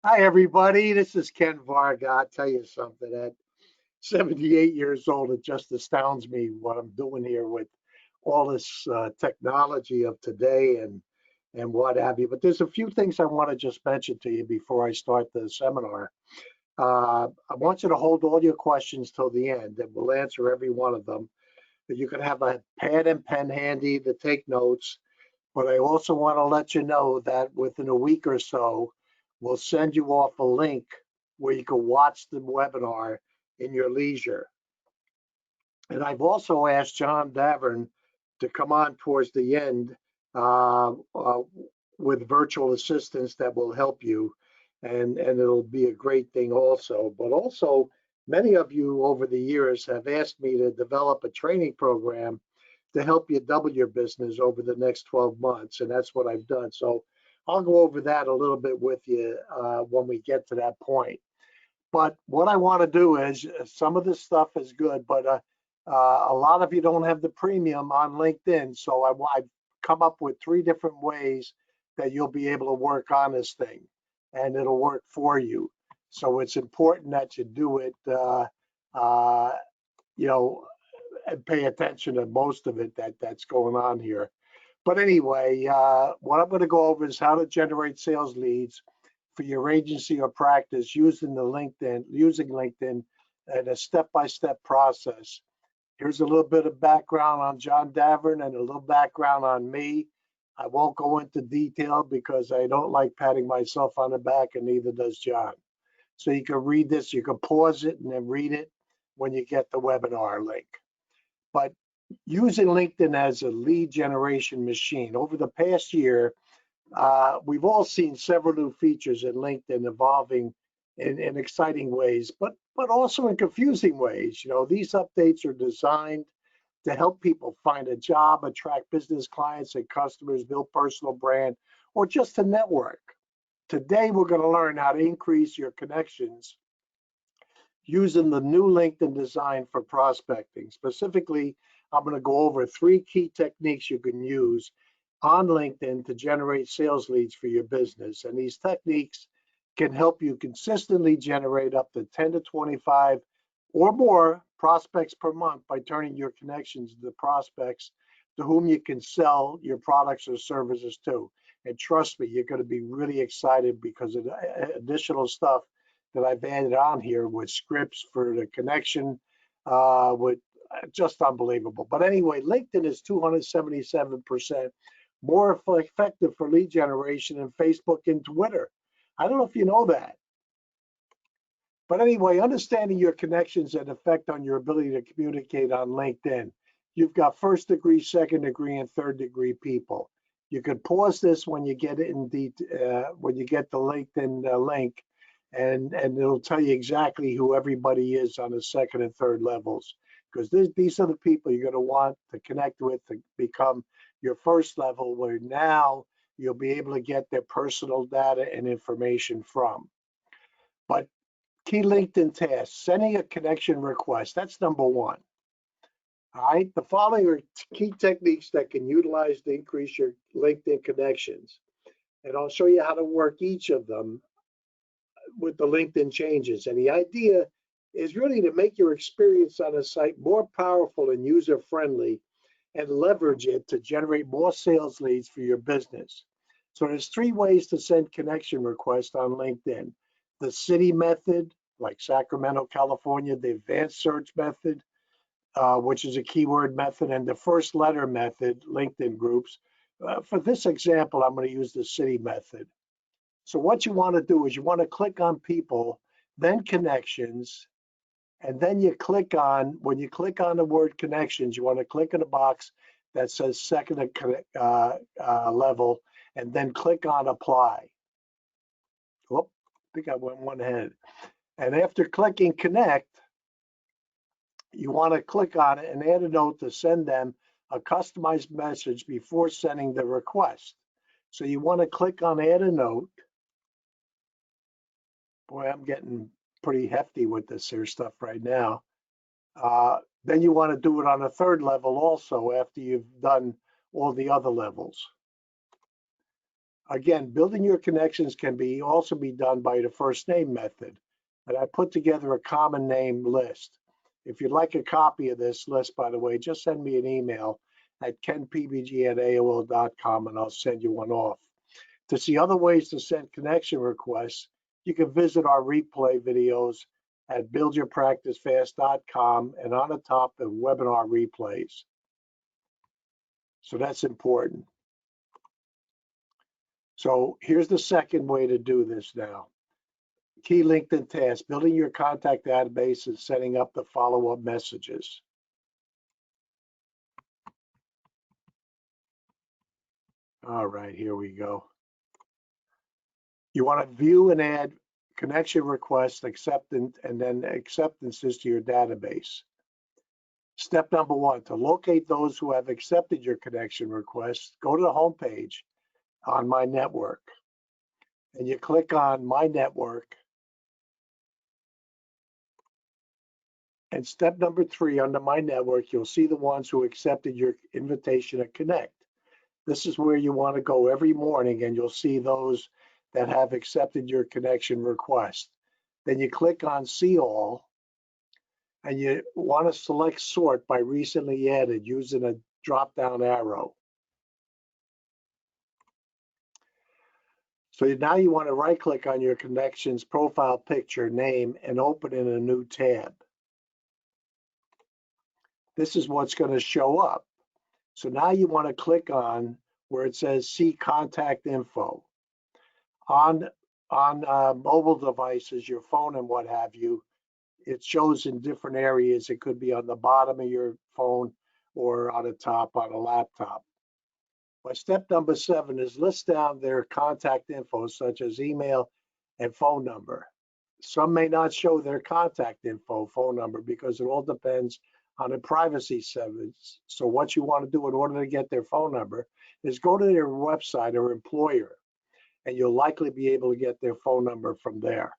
Hi, everybody. This is Ken Varga. I'll tell you something. At 78 years old, it just astounds me what I'm doing here with all this technology of today and what have you. But there's a few things I want to just mention to you before I start the seminar. I want you to hold all your questions till the end, and we'll answer every one of them. But you can have a pad and pen handy to take notes. But I also want to let you know that within a week or so, we'll send you off a link where you can watch the webinar in your leisure. And I've also asked John Davern to come on towards the end uh, uh, with virtual assistants that will help you. And it'll be a great thing also. But also, many of you over the years have asked me to develop a training program to help you double your business over the next 12 months. And that's what I've done. So I'll go over that a little bit with you when we get to that point. But what I want to do is some of this stuff is good, but a lot of you don't have the premium on LinkedIn. So I've come up with three different ways that you'll be able to work on this thing and it'll work for you. So it's important that you do it, uh, you know, and pay attention to most of it that's going on here. But anyway, what I'm going to go over is how to generate sales leads for your agency or practice using LinkedIn and a step-by-step process. Here's a little bit of background on John Davern and a little background on me. I won't go into detail because I don't like patting myself on the back, and neither does John. So you can read this, you can pause it and then read it when you get the webinar link. But using LinkedIn as a lead generation machine, over the past year, we've all seen several new features in LinkedIn evolving in exciting ways, but also in confusing ways. You know, these updates are designed to help people find a job, attract business clients and customers, build personal brand, or just to network. Today, we're going to learn how to increase your connections using the new LinkedIn design for prospecting. Specifically, I'm going to go over three key techniques you can use on LinkedIn to generate sales leads for your business. And these techniques can help you consistently generate up to 10 to 25 or more prospects per month by turning your connections into prospects to whom you can sell your products or services to. And trust me, you're going to be really excited because of the additional stuff that I've added on here with scripts for the connection, with just unbelievable. But anyway, LinkedIn is 277% more effective for lead generation than Facebook and Twitter. I don't know if you know that. But anyway, understanding your connections and effect on your ability to communicate on LinkedIn. You've got first degree, second degree, and third degree people. You could pause this when you get it when you get the LinkedIn link, and it'll tell you exactly who everybody is on the second and third levels, because these are the people you're going to want to connect with to become your first level, where now you'll be able to get their personal data and information from. But key LinkedIn tasks, sending a connection request. That's number one. All right. The following are key techniques that can utilize to increase your LinkedIn connections. And I'll show you how to work each of them with the LinkedIn changes. And the idea is really to make your experience on a site more powerful and user friendly and leverage it to generate more sales leads for your business. So there's three ways to send connection requests on LinkedIn. The city method, like Sacramento, California, the advanced search method, which is a keyword method, and the first letter method, LinkedIn groups. For this example, I'm going to use the city method. So what you want to do is you want to click on people, then connections, and then when you click on the word connections, you want to click in a box that says second level, and then click on apply. Whoop, I think I went one ahead. And after clicking connect, you want to click on it and add a note to send them a customized message before sending the request. So you want to click on add a note. Boy, I'm getting pretty hefty with this here stuff right now. Then you want to do it on a third level also after you've done all the other levels. Again, building your connections can also be done by the first name method. And I put together a common name list. If you'd like a copy of this list, by the way, just send me an email at kenpbg@aol.com and I'll send you one off. To see other ways to send connection requests, you can visit our replay videos at buildyourpracticefast.com and on the top of webinar replays. So that's important. So here's the second way to do this now. Key LinkedIn task, building your contact database and setting up the follow-up messages. All right, here we go. You want to view and add connection requests, acceptance, and then acceptances to your database. Step number 1, to locate those who have accepted your connection request, go to the home page on My Network, and you click on My Network. And step number 3, under My Network, you'll see the ones who accepted your invitation to connect. This is where you want to go every morning, and you'll see those that have accepted your connection request. Then you click on See All, and you want to select Sort by Recently Added using a drop-down arrow. So now you want to right-click on your connection's profile picture, name, and open in a new tab. This is what's going to show up. So now you want to click on where it says See Contact Info. On mobile devices, your phone and what have you, it shows in different areas. It could be on the bottom of your phone or on the top on a laptop. But step number 7 is list down their contact info, such as email and phone number. Some may not show their contact info, phone number, because it all depends on the privacy settings. So what you want to do in order to get their phone number is go to their website or employer, and you'll likely be able to get their phone number from there.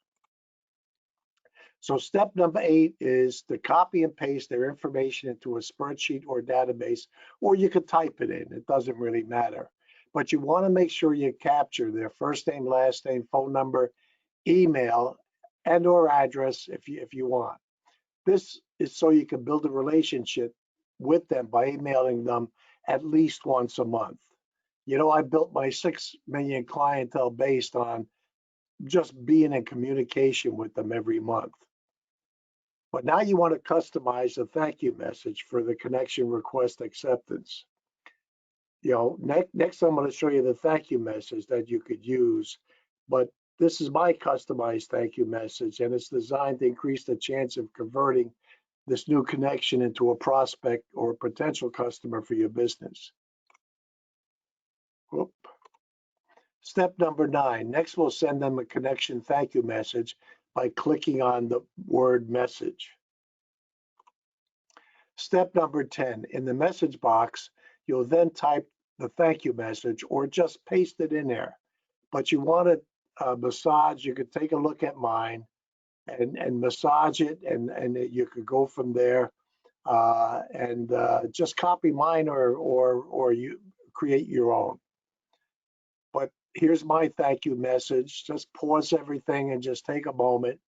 So step number 8 is to copy and paste their information into a spreadsheet or database, or you could type it in. It doesn't really matter. But you want to make sure you capture their first name, last name, phone number, email, and or address if you want. This is so you can build a relationship with them by emailing them at least once a month. You know, I built my 6 million clientele based on just being in communication with them every month. But now you want to customize a thank you message for the connection request acceptance. You know, next I'm going to show you the thank you message that you could use, but this is my customized thank you message, and it's designed to increase the chance of converting this new connection into a prospect or a potential customer for your business. Whoop. Step number 9, next we'll send them a connection thank you message by clicking on the word message. Step number 10, in the message box, you'll then type the thank you message or just paste it in there. But you want to massage, you could take a look at mine and massage it, and you could go from there and just copy mine or you create your own. But here's my thank you message. Just pause everything and just take a moment,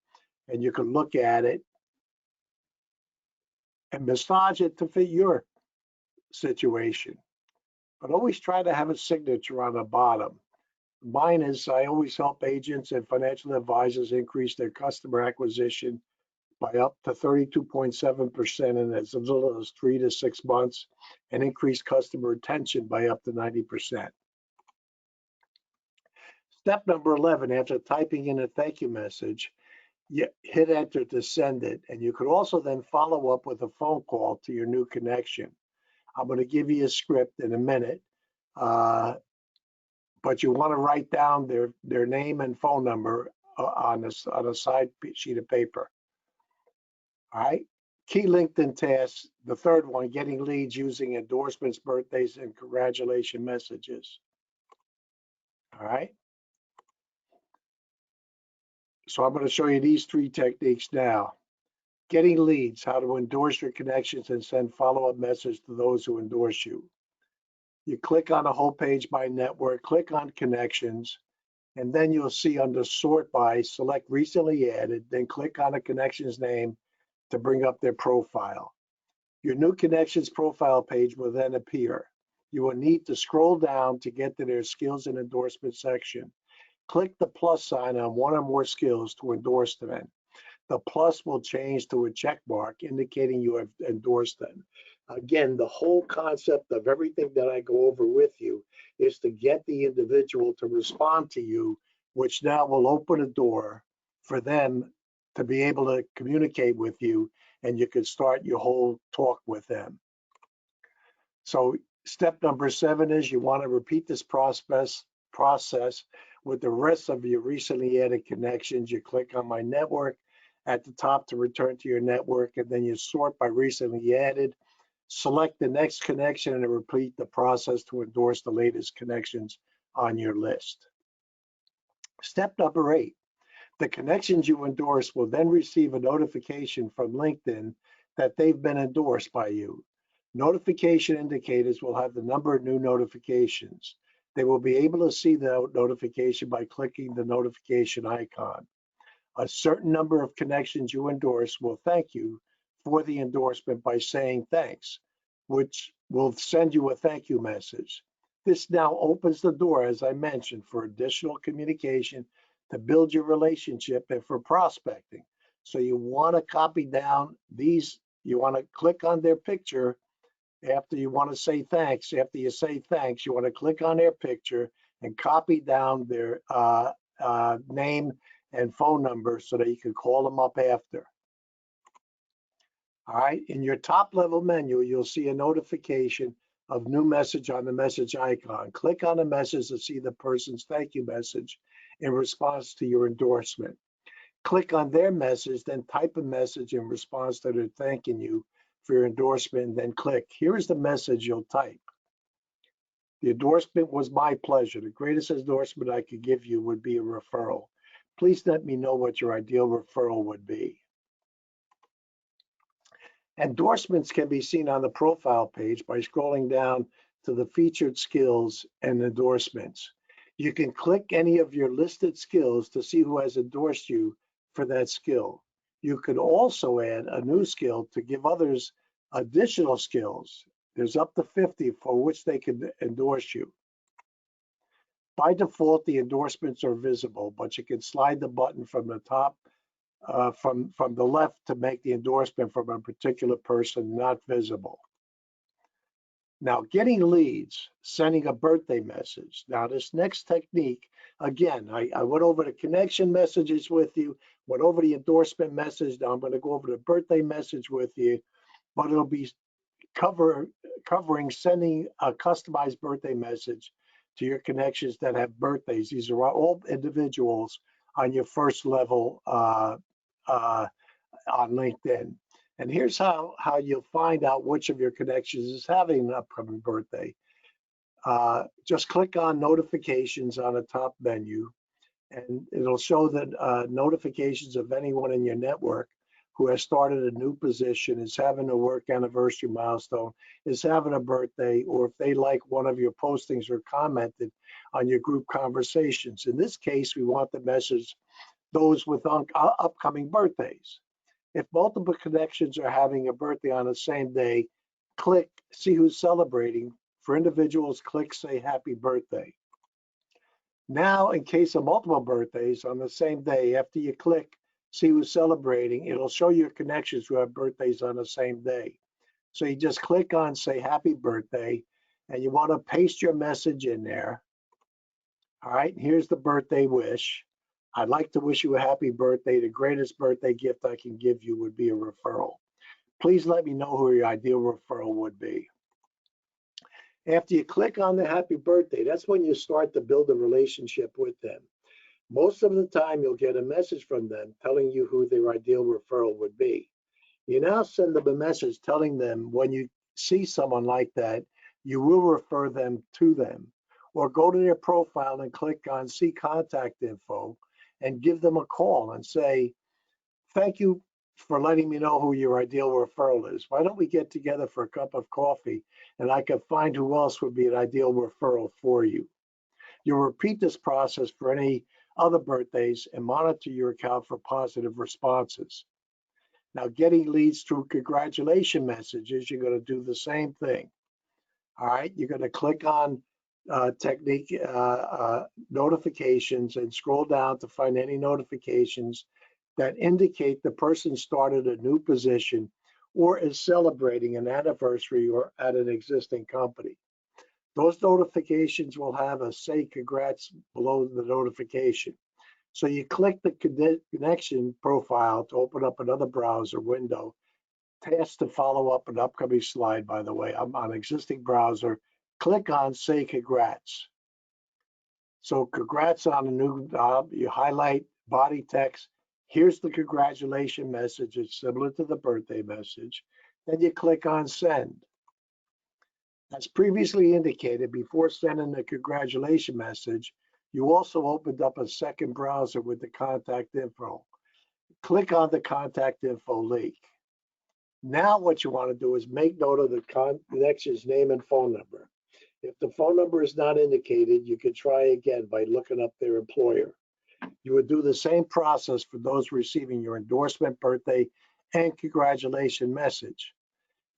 and you can look at it and massage it to fit your situation. But always try to have a signature on the bottom. Mine is, I always help agents and financial advisors increase their customer acquisition by up to 32.7% in as little as 3 to 6 months, and increase customer retention by up to 90%. Step number 11, after typing in a thank you message, you hit enter to send it, and you could also then follow up with a phone call to your new connection. I'm going to give you a script in a minute, but you want to write down their name and phone number on a side sheet of paper. All right. Key LinkedIn tasks. The third one, getting leads using endorsements, birthdays, and congratulation messages. All right. So I'm going to show you these 3 techniques now. Getting leads, how to endorse your connections and send follow-up messages to those who endorse you. You click on the whole page by network, click on connections, and then you'll see under sort by, select recently added, then click on the connection's name to bring up their profile. Your new connections profile page will then appear. You will need to scroll down to get to their skills and endorsement section. Click the plus sign on one or more skills to endorse them. The plus will change to a check mark indicating you have endorsed them. Again, the whole concept of everything that I go over with you is to get the individual to respond to you, which now will open a door for them to be able to communicate with you, and you can start your whole talk with them. So step number 7 is you want to repeat this process with the rest of your recently added connections. You click on my network at the top to return to your network, and then you sort by recently added. Select the next connection and repeat the process to endorse the latest connections on your list. Step number 8, the connections you endorse will then receive a notification from LinkedIn that they've been endorsed by you. Notification indicators will have the number of new notifications. They will be able to see the notification by clicking the notification icon. A certain number of connections you endorse will thank you for the endorsement by saying thanks, which will send you a thank you message. This now opens the door, as I mentioned, for additional communication to build your relationship and for prospecting. So you want to copy down these, you want to click on their picture after you want to say thanks. After you say thanks, you want to click on their picture and copy down their name and phone number so that you can call them up after. All right, in your top level menu, you'll see a notification of new message on the message icon. Click on the message to see the person's thank you message in response to your endorsement. Click on their message, then type a message in response to their thanking you for your endorsement, and then click. Here is the message you'll type. The endorsement was my pleasure. The greatest endorsement I could give you would be a referral. Please let me know what your ideal referral would be. Endorsements can be seen on the profile page by scrolling down to the featured skills and endorsements. You can click any of your listed skills to see who has endorsed you for that skill. You could also add a new skill to give others additional skills. There's up to 50 for which they can endorse you. By default, the endorsements are visible, but you can slide the button from the top, from the left to make the endorsement from a particular person not visible. Now, getting leads, sending a birthday message. Now, this next technique, again, I went over the connection messages with you, went over the endorsement message. Now I'm going to go over the birthday message with you, but it'll be covering sending a customized birthday message to your connections that have birthdays. These are all individuals on your first level on LinkedIn. And here's how you'll find out which of your connections is having an upcoming birthday. Just click on notifications on the top menu, and it'll show that notifications of anyone in your network who has started a new position, is having a work anniversary milestone, is having a birthday, or if they like one of your postings or commented on your group conversations. In this case, we want the message those with upcoming birthdays. If multiple connections are having a birthday on the same day, click see who's celebrating. For individuals, click say happy birthday. Now, in case of multiple birthdays on the same day, after you click see who's celebrating, it'll show your connections who have birthdays on the same day. So you just click on say happy birthday, and you want to paste your message in there. All right, here's the birthday wish. I'd like to wish you a happy birthday. The greatest birthday gift I can give you would be a referral. Please let me know who your ideal referral would be. After you click on the happy birthday, that's when you start to build a relationship with them. Most of the time, you'll get a message from them telling you who their ideal referral would be. You now send them a message telling them when you see someone like that, you will refer them to them. Or go to their profile and click on see contact info and give them a call and say, thank you for letting me know who your ideal referral is. Why don't we get together for a cup of coffee and I can find who else would be an ideal referral for you. You'll repeat this process for any other birthdays and monitor your account for positive responses. Now, getting leads through congratulation messages, you're going to do the same thing. All right, you're going to click on technique notifications and scroll down to find any notifications that indicate the person started a new position or is celebrating an anniversary or at an existing company. Those notifications will have a say congrats below the notification. So you click the connection profile to open up another browser window. Task to follow up an upcoming slide, by the way. I'm on existing browser. Click on say congrats. So congrats on a new job. You highlight body text. Here's the congratulation message. It's similar to the birthday message. Then you click on send. As previously indicated, before sending the congratulation message, you also opened up a second browser with the contact info. Click on the contact info link. Now what you want to do is make note of the connection's name and phone number. If the phone number is not indicated, you can try again by looking up their employer. You would do the same process for those receiving your endorsement, birthday, and congratulation message.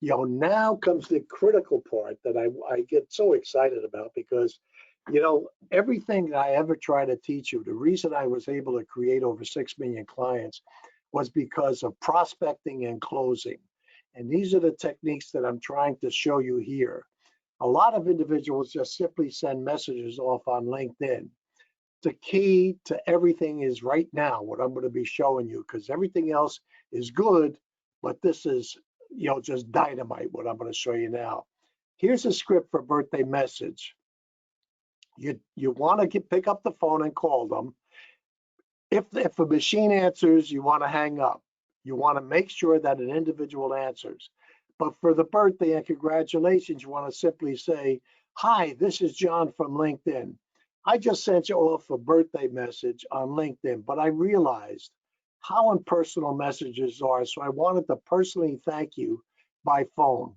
Now comes the critical part that I get so excited about because, everything that I ever try to teach you, the reason I was able to create over 6 million clients was because of prospecting and closing. And these are the techniques that I'm trying to show you here. A lot of individuals just simply send messages off on LinkedIn. The key to everything is right now, what I'm going to be showing you, because everything else is good, but this is, just dynamite, what I'm going to show you now. Here's a script for birthday message. You want to pick up the phone and call them. If a machine answers, you want to hang up. You want to make sure that an individual answers. But for the birthday and congratulations, you want to simply say, hi, this is John from LinkedIn. I just sent you off a birthday message on LinkedIn, but I realized how impersonal messages are. So I wanted to personally thank you by phone.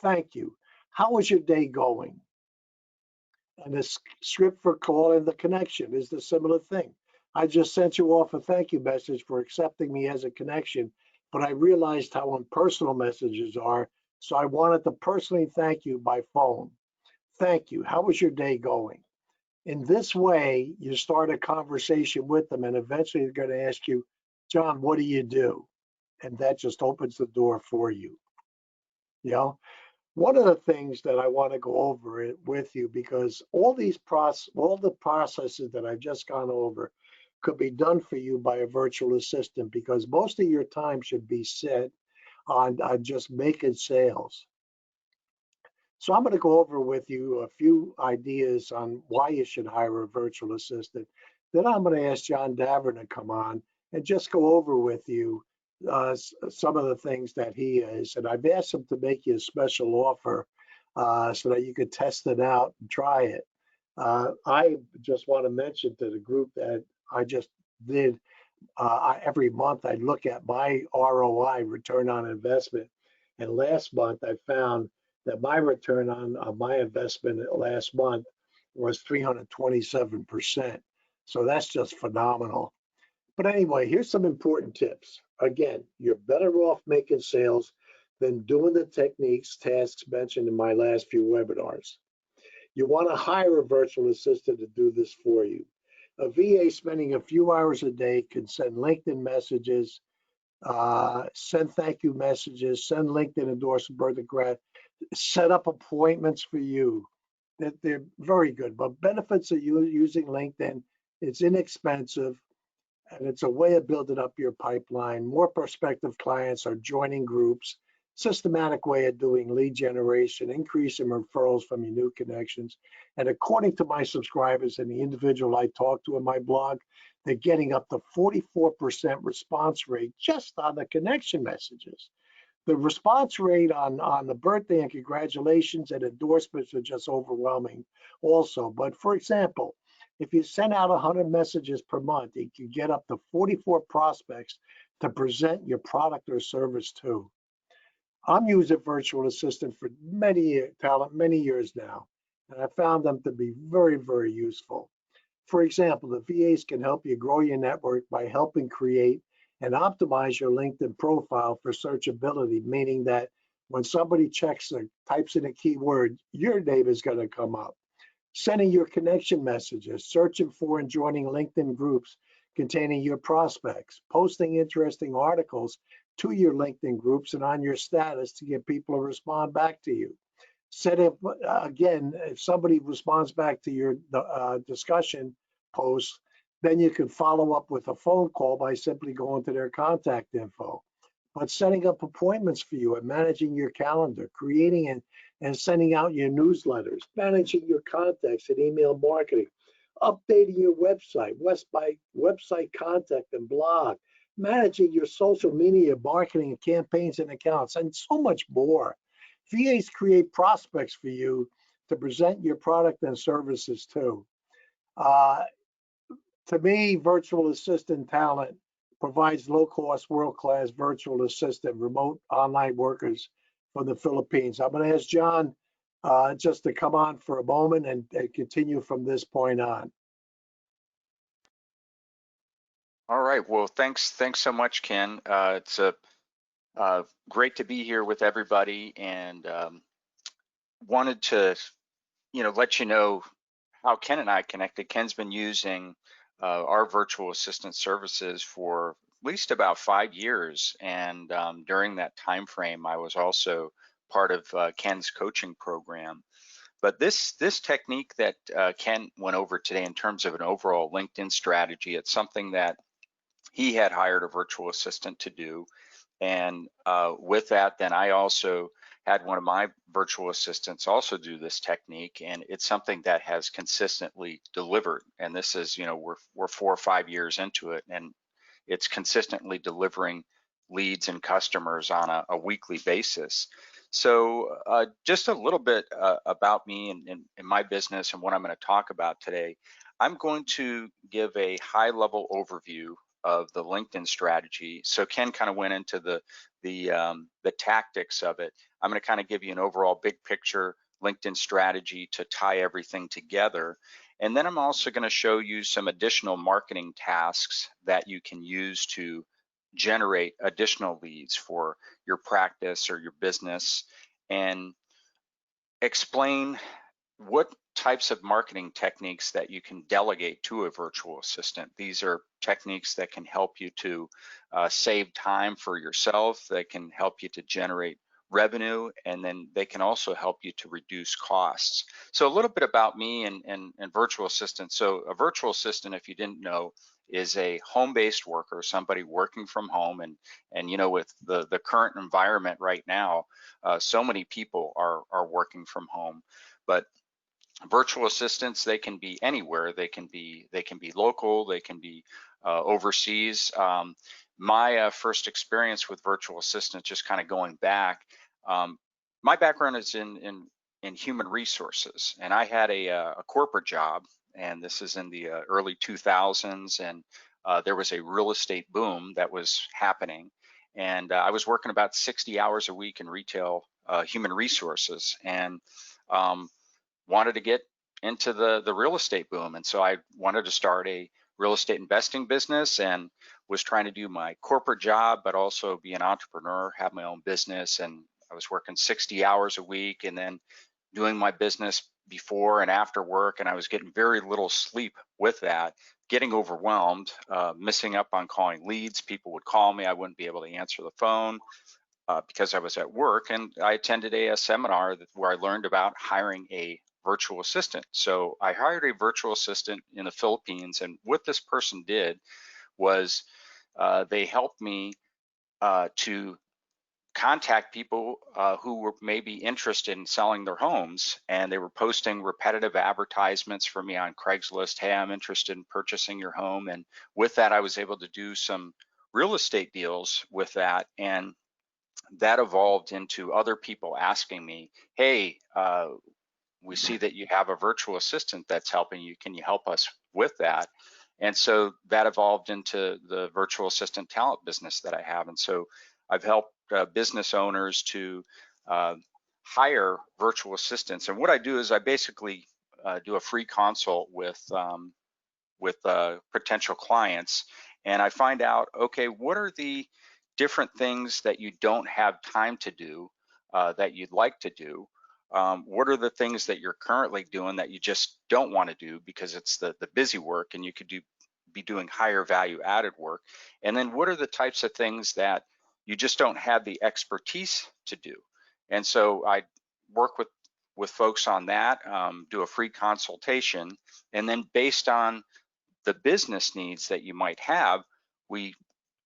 Thank you. How was your day going? And the script for calling the connection is the similar thing. I just sent you off a thank you message for accepting me as a connection, but I realized how impersonal messages are. So I wanted to personally thank you by phone. Thank you. How was your day going? In this way, you start a conversation with them, and eventually they're going to ask you, John, what do you do? And that just opens the door for you. One of the things that I want to go over it with you, because all the processes that I've just gone over could be done for you by a virtual assistant, because most of your time should be set on just making sales. So I'm going to go over with you a few ideas on why you should hire a virtual assistant. Then I'm going to ask John Davern to come on and just go over with you some of the things that he is. And I've asked him to make you a special offer so that you could test it out and try it. I just want to mention to the group that I just did every month I look at my ROI, return on investment. And last month I found that my return on my investment last month was 327%. So that's just phenomenal. But anyway, here's some important tips. Again, you're better off making sales than doing the techniques, tasks mentioned in my last few webinars. You want to hire a virtual assistant to do this for you. A VA spending a few hours a day can send LinkedIn messages, send thank you messages, send LinkedIn endorsement, birthday grad, set up appointments for you. They're very good. But benefits of you using LinkedIn, it's inexpensive, and it's a way of building up your pipeline. More prospective clients are joining groups, systematic way of doing lead generation, increasing referrals from your new connections. And according to my subscribers and the individual I talk to in my blog, they're getting up to 44% response rate just on the connection messages. The response rate on the birthday and congratulations and endorsements are just overwhelming also. But for example, if you send out 100 messages per month, you can get up to 44 prospects to present your product or service to. I'm using virtual assistant for many years now, and I found them to be very, very useful. For example, the VAs can help you grow your network by helping create and optimize your LinkedIn profile for searchability, meaning that when somebody types in a keyword, your name is going to come up. Sending your connection messages, searching for and joining LinkedIn groups containing your prospects, posting interesting articles to your LinkedIn groups and on your status to get people to respond back to you. Set up, again, if somebody responds back to your discussion post, then you can follow up with a phone call by simply going to their contact info. But setting up appointments for you and managing your calendar, creating and sending out your newsletters, managing your contacts and email marketing, updating your website contact and blog, managing your social media marketing campaigns and accounts, and so much more. VAs create prospects for you to present your product and services to. Uh, to me, virtual assistant talent provides low-cost, world-class virtual assistant remote online workers from the Philippines. I'm going to ask John just to come on for a moment and continue from this point on. All right. Well, thanks so much, Ken. It's great to be here with everybody, and wanted to, let you know how Ken and I connected. Ken's been using our virtual assistant services for at least about 5 years, and during that time frame, I was also part of Ken's coaching program. But this technique that Ken went over today in terms of an overall LinkedIn strategy, it's something that he had hired a virtual assistant to do. And with that, then I also had one of my virtual assistants also do this technique, and it's something that has consistently delivered. And this is, we're 4 or 5 years into it, and it's consistently delivering leads and customers on a weekly basis. So just a little bit about me and my business and what I'm going to talk about today. I'm going to give a high-level overview of the LinkedIn strategy. So Ken kind of went into the tactics of it. I'm going to kind of give you an overall big picture LinkedIn strategy to tie everything together. And then I'm also going to show you some additional marketing tasks that you can use to generate additional leads for your practice or your business, and explain what types of marketing techniques that you can delegate to a virtual assistant. These are techniques that can help you to save time for yourself, that can help you to generate revenue, and then they can also help you to reduce costs. So a little bit about me and virtual assistants. So a virtual assistant, if you didn't know, is a home-based worker, somebody working from home. And with the current environment right now, so many people are working from home. But virtual assistants, they can be anywhere. They can be local. They can be overseas. My first experience with virtual assistants, just kind of going back, my background is in human resources, and I had a corporate job, and this is in the early 2000s, and there was a real estate boom that was happening, and I was working about 60 hours a week in retail human resources, and wanted to get into the real estate boom. And so I wanted to start a real estate investing business, and was trying to do my corporate job, but also be an entrepreneur, have my own business. And I was working 60 hours a week and then doing my business before and after work. And I was getting very little sleep with that, getting overwhelmed, missing up on calling leads. People would call me, I wouldn't be able to answer the phone. Because I was at work, and I attended a seminar where I learned about hiring a virtual assistant. So I hired a virtual assistant in the Philippines, and what this person did was they helped me to contact people who were maybe interested in selling their homes, and they were posting repetitive advertisements for me on Craigslist. Hey, I'm interested in purchasing your home. And with that, I was able to do some real estate deals with that, and that evolved into other people asking me, hey, we see that you have a virtual assistant that's helping you. Can you help us with that? And so that evolved into the virtual assistant talent business that I have. And so I've helped business owners to hire virtual assistants. And what I do is I basically do a free consult with potential clients, and I find out, okay, what are the different things that you don't have time to do that you'd like to do? What are the things that you're currently doing that you just don't want to do because it's the busy work and you could be doing higher value added work? And then what are the types of things that you just don't have the expertise to do? And so I work with folks on that, do a free consultation, and then based on the business needs that you might have, we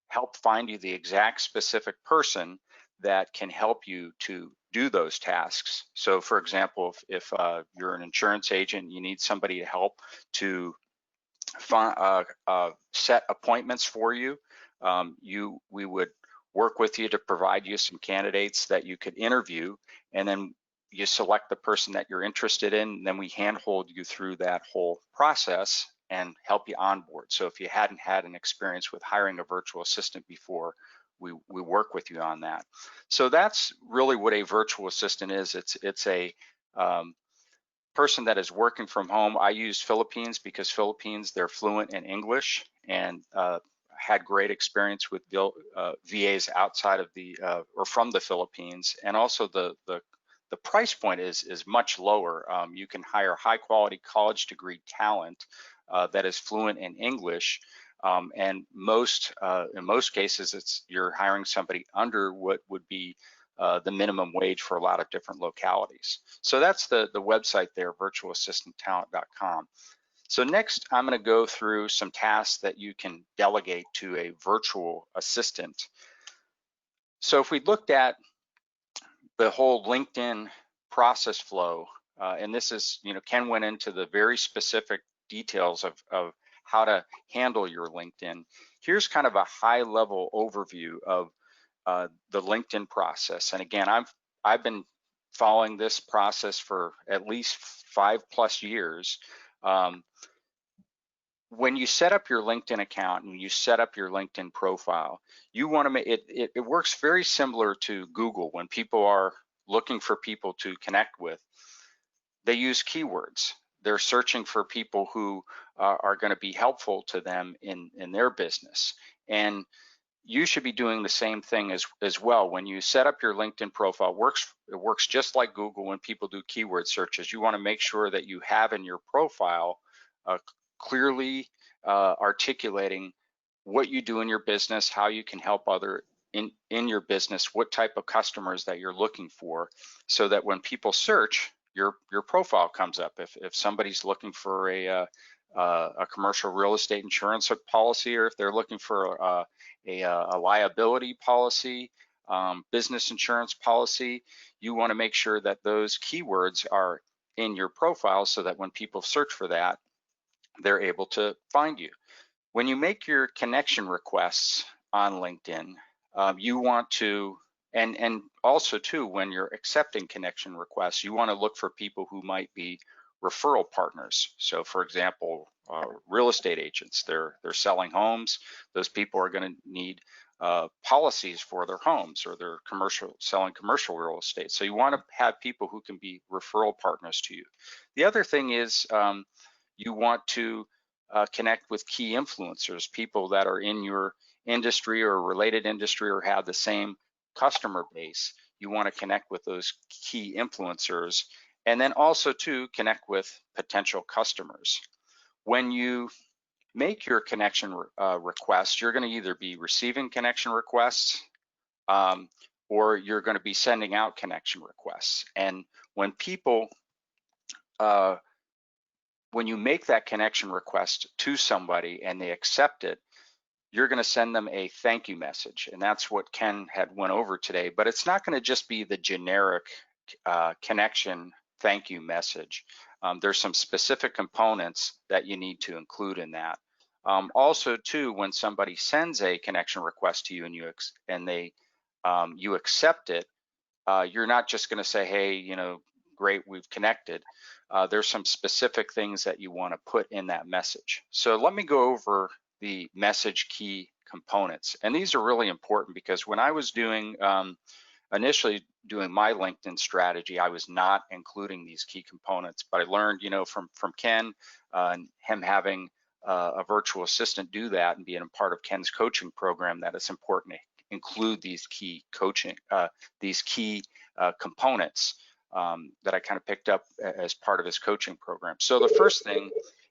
help find you the exact specific person that can help you to do those tasks. So for example, if you're an insurance agent, you need somebody to help to set appointments for you, we would work with you to provide you some candidates that you could interview, and then you select the person that you're interested in, and then we handhold you through that whole process and help you onboard. So if you hadn't had an experience with hiring a virtual assistant before, we work with you on that. So that's really what a virtual assistant is. It's a person that is working from home. I use Philippines because Philippines, they're fluent in English, and had great experience with VAs outside of the or from the Philippines. And also the price point is much lower. You can hire high quality college degree talent that is fluent in English. And in most cases, you're hiring somebody under what would be the minimum wage for a lot of different localities. So that's the website there, virtualassistanttalent.com. So next, I'm going to go through some tasks that you can delegate to a virtual assistant. So if we looked at the whole LinkedIn process flow, and this is, Ken went into the very specific details of how to handle your LinkedIn. Here's kind of a high level overview of the LinkedIn process. And again, I've been following this process for at least 5+ years. When you set up your LinkedIn account and you set up your LinkedIn profile, you want to make it works very similar to Google. When people are looking for people to connect with, they use keywords. They're searching for people who are going to be helpful to them in their business. And you should be doing the same thing as well. When you set up your LinkedIn profile, it works just like Google when people do keyword searches. You want to make sure that you have in your profile clearly articulating what you do in your business, how you can help other in your business, what type of customers that you're looking for, so that when people search, your profile comes up. If somebody's looking for a commercial real estate insurance policy, or if they're looking for a liability policy, business insurance policy, you want to make sure that those keywords are in your profile so that when people search for that, they're able to find you. When you make your connection requests on LinkedIn, you want to, and also too, when you're accepting connection requests, you want to look for people who might be referral partners. So for example, real estate agents, they're selling homes. Those people are going to need policies for their homes, or they're selling commercial real estate. So you want to have people who can be referral partners to you. The other thing is you want to connect with key influencers, people that are in your industry or related industry or have the same customer base. You want to connect with those key influencers, and then also to connect with potential customers. When you make your connection requests, you're going to either be receiving connection requests or you're going to be sending out connection requests. And when people when you make that connection request to somebody and they accept it, you're going to send them a thank you message. And that's what Ken had went over today. But it's not going to just be the generic connection thank you message. There's some specific components that you need to include in that. Also, too, when somebody sends a connection request to you and you accept it, you're not just going to say, hey, great, we've connected. there's some specific things that you want to put in that message. So let me go over the message key components. And these are really important because when I was doing initially doing my LinkedIn strategy, I was not including these key components, but I learned, from Ken and him having a virtual assistant do that and being a part of Ken's coaching program, that it's important to include these key components that I kind of picked up as part of his coaching program. So the first thing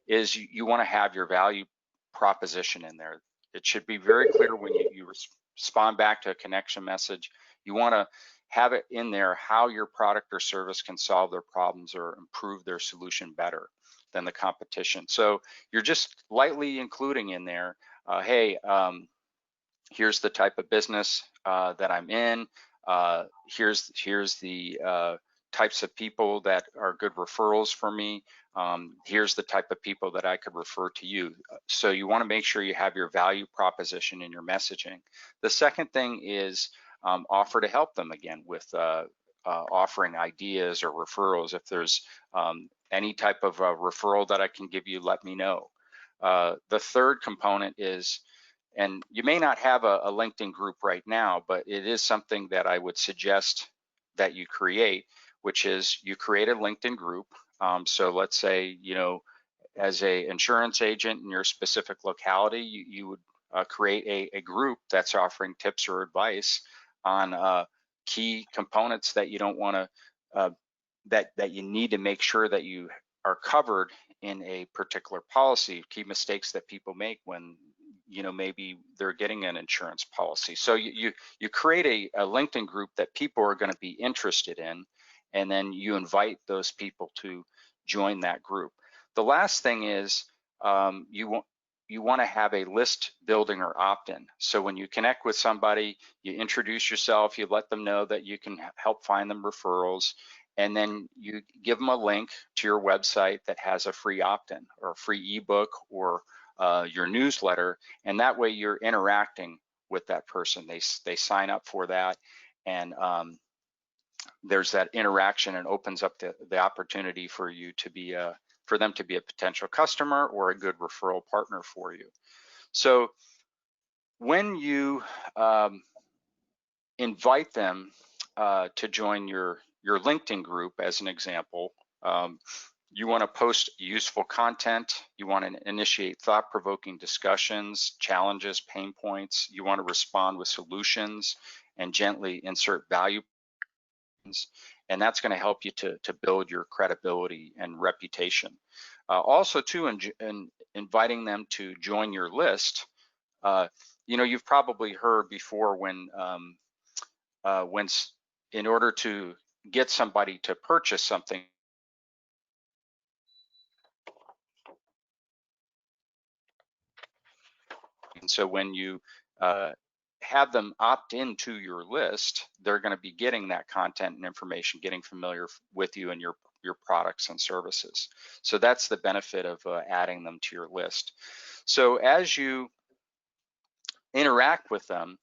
is you want to have your value proposition in there. It should be very clear when you respond back to a connection message. You want to have it in there how your product or service can solve their problems or improve their solution better than the competition. So you're just lightly including in there, hey, here's the type of business that I'm in. Here's the types of people that are good referrals for me. Here's the type of people that I could refer to you. So you want to make sure you have your value proposition in your messaging. The second thing is offer to help them again with offering ideas or referrals. If there's any type of referral that I can give you, let me know. The third component is, and you may not have a LinkedIn group right now, but it is something that I would suggest that you create, which is you create a LinkedIn group. So let's say, as a insurance agent in your specific locality, you would create a group that's offering tips or advice on key components that you don't want to, that you need to make sure that you are covered in a particular policy, key mistakes that people make when maybe they're getting an insurance policy. So you create a LinkedIn group that people are going to be interested in, and then you invite those people to join that group. The last thing is you want to have a list building or opt-in. So when you connect with somebody, you introduce yourself, you let them know that you can help find them referrals, and then you give them a link to your website that has a free opt-in or a free ebook or your newsletter, and that way you're interacting with that person. They sign up for that, and there's that interaction, and opens up the opportunity for you to be for them to be a potential customer or a good referral partner for you. So when you invite them to join your LinkedIn group, as an example, you want to post useful content. You want to initiate thought-provoking discussions, challenges, pain points. You want to respond with solutions and gently insert value. And that's going to help you to build your credibility and reputation. Also, too, in inviting them to join your list, you've probably heard before when in order to get somebody to purchase something, and so when you have them opt into your list, they're going to be getting that content and information, getting familiar with you and your products and services. So that's the benefit of adding them to your list. So as you interact with them,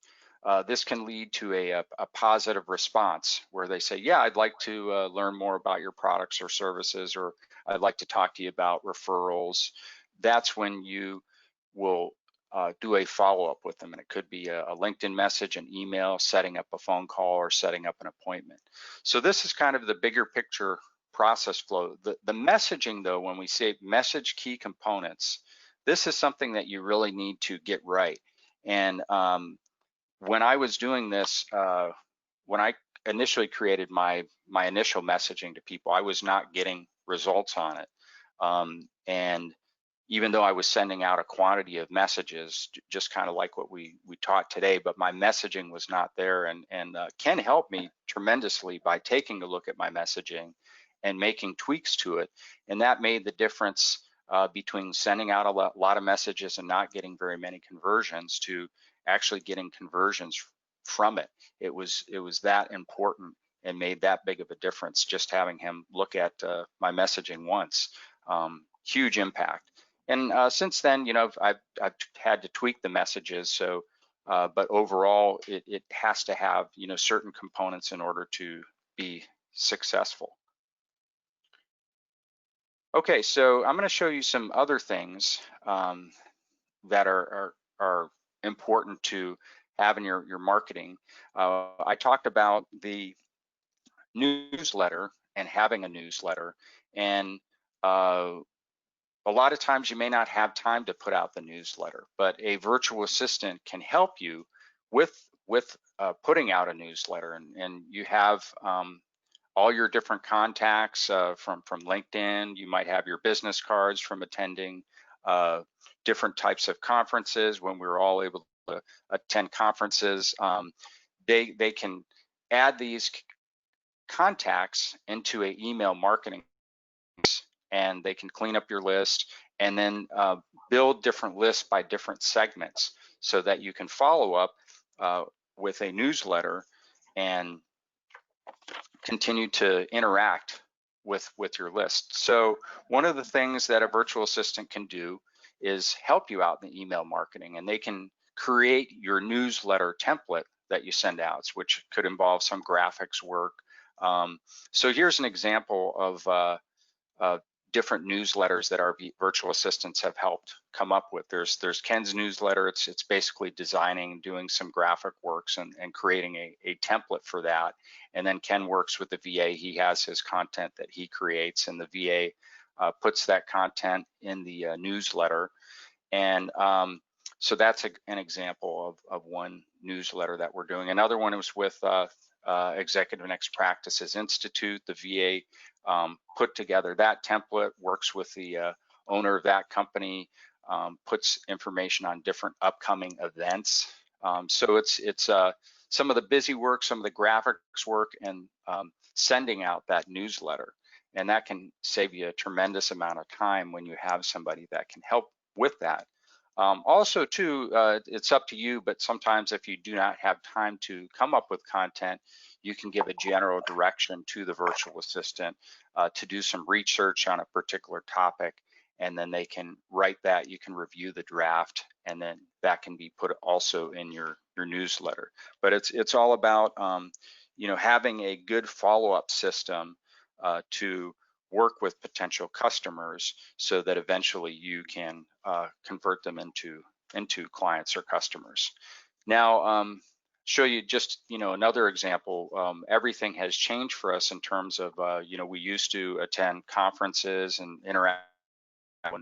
this can lead to a positive response where they say, yeah, I'd like to learn more about your products or services, or I'd like to talk to you about referrals. That's when you will do a follow-up with them, and it could be a LinkedIn message, an email, setting up a phone call, or setting up an appointment. So this is kind of the bigger picture process flow. The messaging, though, when we say message key components, this is something that you really need to get right. And when I was doing this, when I initially created my initial messaging to people, I was not getting results on it. And even though I was sending out a quantity of messages, just kind of like what we taught today, but my messaging was not there. And Ken helped me tremendously by taking a look at my messaging and making tweaks to it. And that made the difference between sending out a lot of messages and not getting very many conversions to actually getting conversions from it. It was that important and made that big of a difference just having him look at my messaging once. Huge impact. And since then, I've had to tweak the messages. So, but overall, it has to have certain components in order to be successful. Okay, so I'm going to show you some other things that are important to have in your marketing. I talked about the newsletter and having a newsletter, and uh, a lot of times you may not have time to put out the newsletter, but a virtual assistant can help you with putting out a newsletter, and you have all your different contacts from LinkedIn. You might have your business cards from attending uh, different types of conferences when we were all able to attend conferences. They can add these contacts into an email marketing, and they can clean up your list and then build different lists by different segments so that you can follow up with a newsletter and continue to interact with your list. So one of the things that a virtual assistant can do is help you out in the email marketing, and they can create your newsletter template that you send out, which could involve some graphics work. So here's an example of different newsletters that our virtual assistants have helped come up with. There's Ken's newsletter. It's basically designing, doing some graphic works and creating a template for that. And then Ken works with the VA. He has his content that he creates, and the VA puts that content in the newsletter. And so that's an example of one newsletter that we're doing. Another one was with Executive Next Practices Institute. The VA put together that template, works with the owner of that company, puts information on different upcoming events. So it's some of the busy work, some of the graphics work, and sending out that newsletter. And that can save you a tremendous amount of time when you have somebody that can help with that. Also, too, it's up to you, but sometimes if you do not have time to come up with content, you can give a general direction to the virtual assistant to do some research on a particular topic, and then they can write that. You can review the draft, and then that can be put also in your newsletter. But it's all about having a good follow-up system to work with potential customers so that eventually you can convert them into clients or customers. Now, show you just another example. Everything has changed for us in terms of we used to attend conferences and interact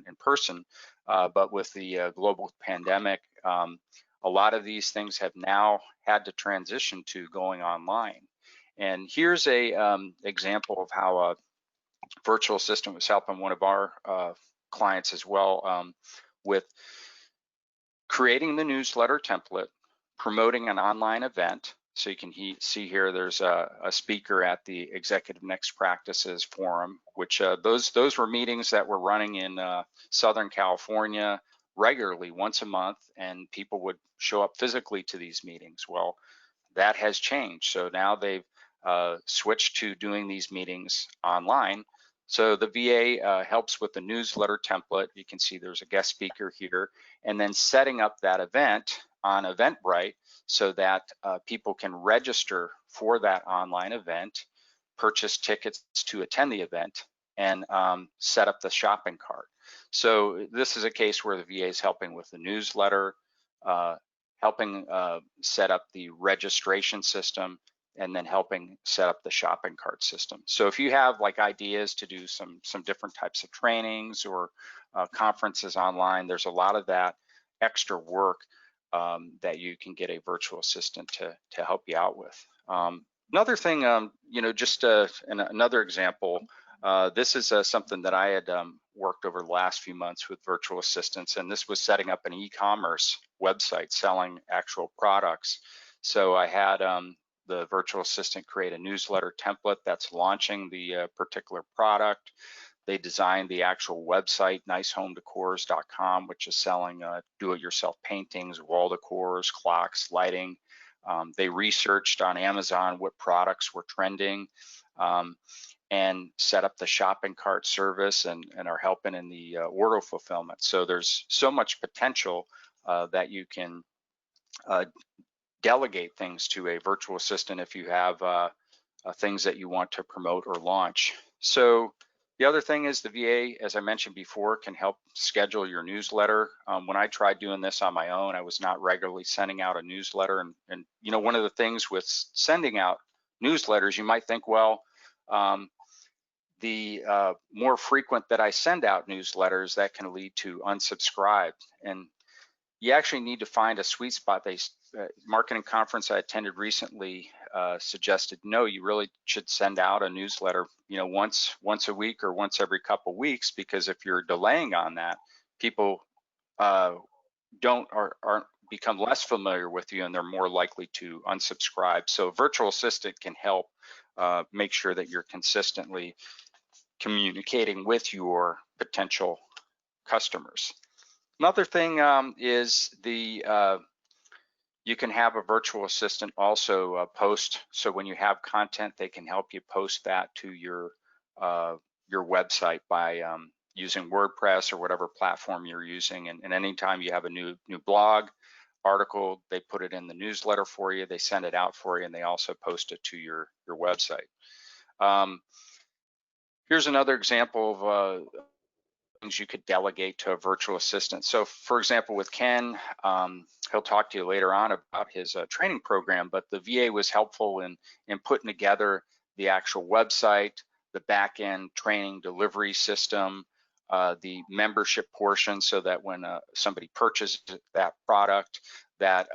in person, but with the global pandemic, a lot of these things have now had to transition to going online. And here's a example of how a virtual assistant was helping one of our clients as well with creating the newsletter template, promoting an online event. So you can see here, there's a speaker at the Executive Next Practices Forum, which those were meetings that were running in Southern California regularly once a month, and people would show up physically to these meetings. Well, that has changed. So now they've switched to doing these meetings online. So the VA helps with the newsletter template. You can see there's a guest speaker here, and then setting up that event on Eventbrite so that people can register for that online event, purchase tickets to attend the event, and set up the shopping cart. So this is a case where the VA is helping with the newsletter, helping set up the registration system, and then helping set up the shopping cart system. So if you have like ideas to do some different types of trainings or conferences online, there's a lot of that extra work that you can get a virtual assistant to help you out with. Another thing, just another example, this is something that I had worked over the last few months with virtual assistants, and this was setting up an e-commerce website selling actual products. So I had the virtual assistant create a newsletter template that's launching the particular product. They designed the actual website, nicehomedecors.com, which is selling do-it-yourself paintings, wall decors, clocks, lighting. They researched on Amazon what products were trending and set up the shopping cart service and are helping in the order fulfillment. So there's so much potential that you can delegate things to a virtual assistant if you have things that you want to promote or launch. So The other thing is the VA, as I mentioned before, can help schedule your newsletter. When I tried doing this on my own, I was not regularly sending out a newsletter. And you know, one of the things with sending out newsletters, you might think, well, the more frequent that I send out newsletters, that can lead to unsubscribe. And you actually need to find a sweet spot. Marketing conference I attended recently suggested, no, you really should send out a newsletter, you know, once a week or once every couple weeks, because if you're delaying on that, people aren't become less familiar with you, and they're more likely to unsubscribe. So virtual assistant can help make sure that you're consistently communicating with your potential customers. Another thing is you can have a virtual assistant also post. So when you have content, they can help you post that to your website by using WordPress or whatever platform you're using. And anytime you have a new blog article, they put it in the newsletter for you. They send it out for you, and they also post it to your website. Here's another example of things you could delegate to a virtual assistant. So for example, with Ken, he'll talk to you later on about his training program, but the VA was helpful in putting together the actual website, the back-end training delivery system, the membership portion, so that when somebody purchases that product, that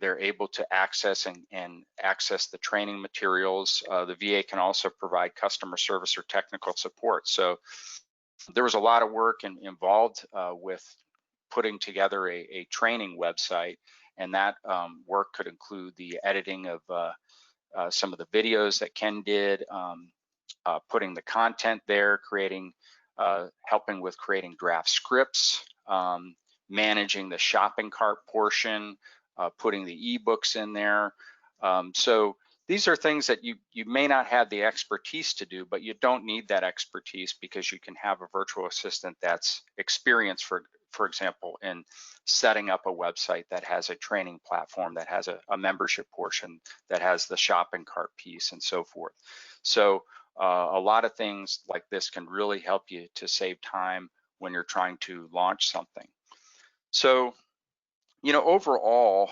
they're able to access and access the training materials. The VA can also provide customer service or technical support. So there was a lot of work involved with putting together a training website, and that work could include the editing of some of the videos that Ken did, putting the content there, helping with creating draft scripts, managing the shopping cart portion, putting the ebooks in there. So these are things that you may not have the expertise to do, but you don't need that expertise, because you can have a virtual assistant that's experienced, for example, in setting up a website that has a training platform, that has a membership portion, that has the shopping cart piece, and so forth. So a lot of things like this can really help you to save time when you're trying to launch something. So, you know, overall,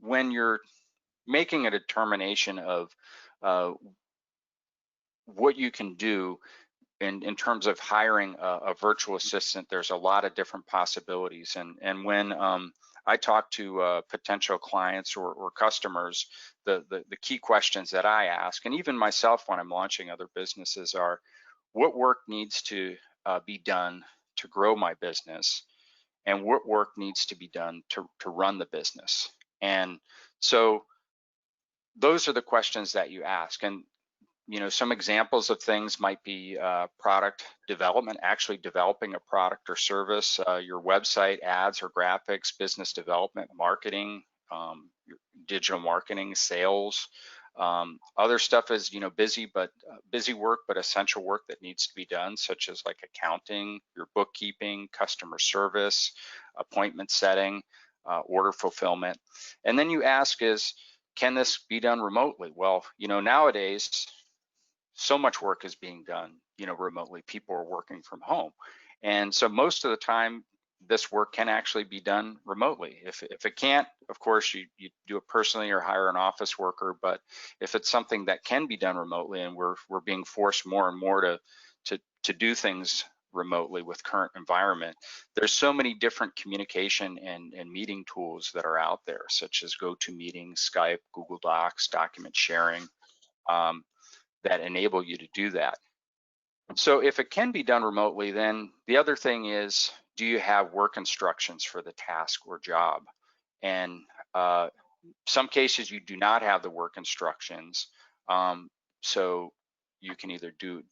when you're making a determination of what you can do in terms of hiring a virtual assistant, there's a lot of different possibilities. And when I talk to potential clients or customers, the key questions that I ask, and even myself when I'm launching other businesses, are what work needs to be done to grow my business, and what work needs to be done to run the business. And so those are the questions that you ask. And you know, some examples of things might be product development, actually developing a product or service, your website, ads or graphics, business development, marketing, digital marketing, sales. Other stuff is, you know, busy work, but essential work that needs to be done, such as like accounting, your bookkeeping, customer service, appointment setting, order fulfillment. And then you ask is, can this be done remotely? Well, you know, nowadays, so much work is being done, you know, remotely. People are working from home. And so most of the time, this work can actually be done remotely. If it can't, of course, you do it personally or hire an office worker. But if it's something that can be done remotely, and we're being forced more and more to do things remotely with current environment, there's so many different communication and meeting tools that are out there, such as GoToMeeting, Skype, Google Docs, document sharing, that enable you to do that. So if it can be done remotely, then the other thing is, do you have work instructions for the task or job? And some cases you do not have the work instructions. So you can either do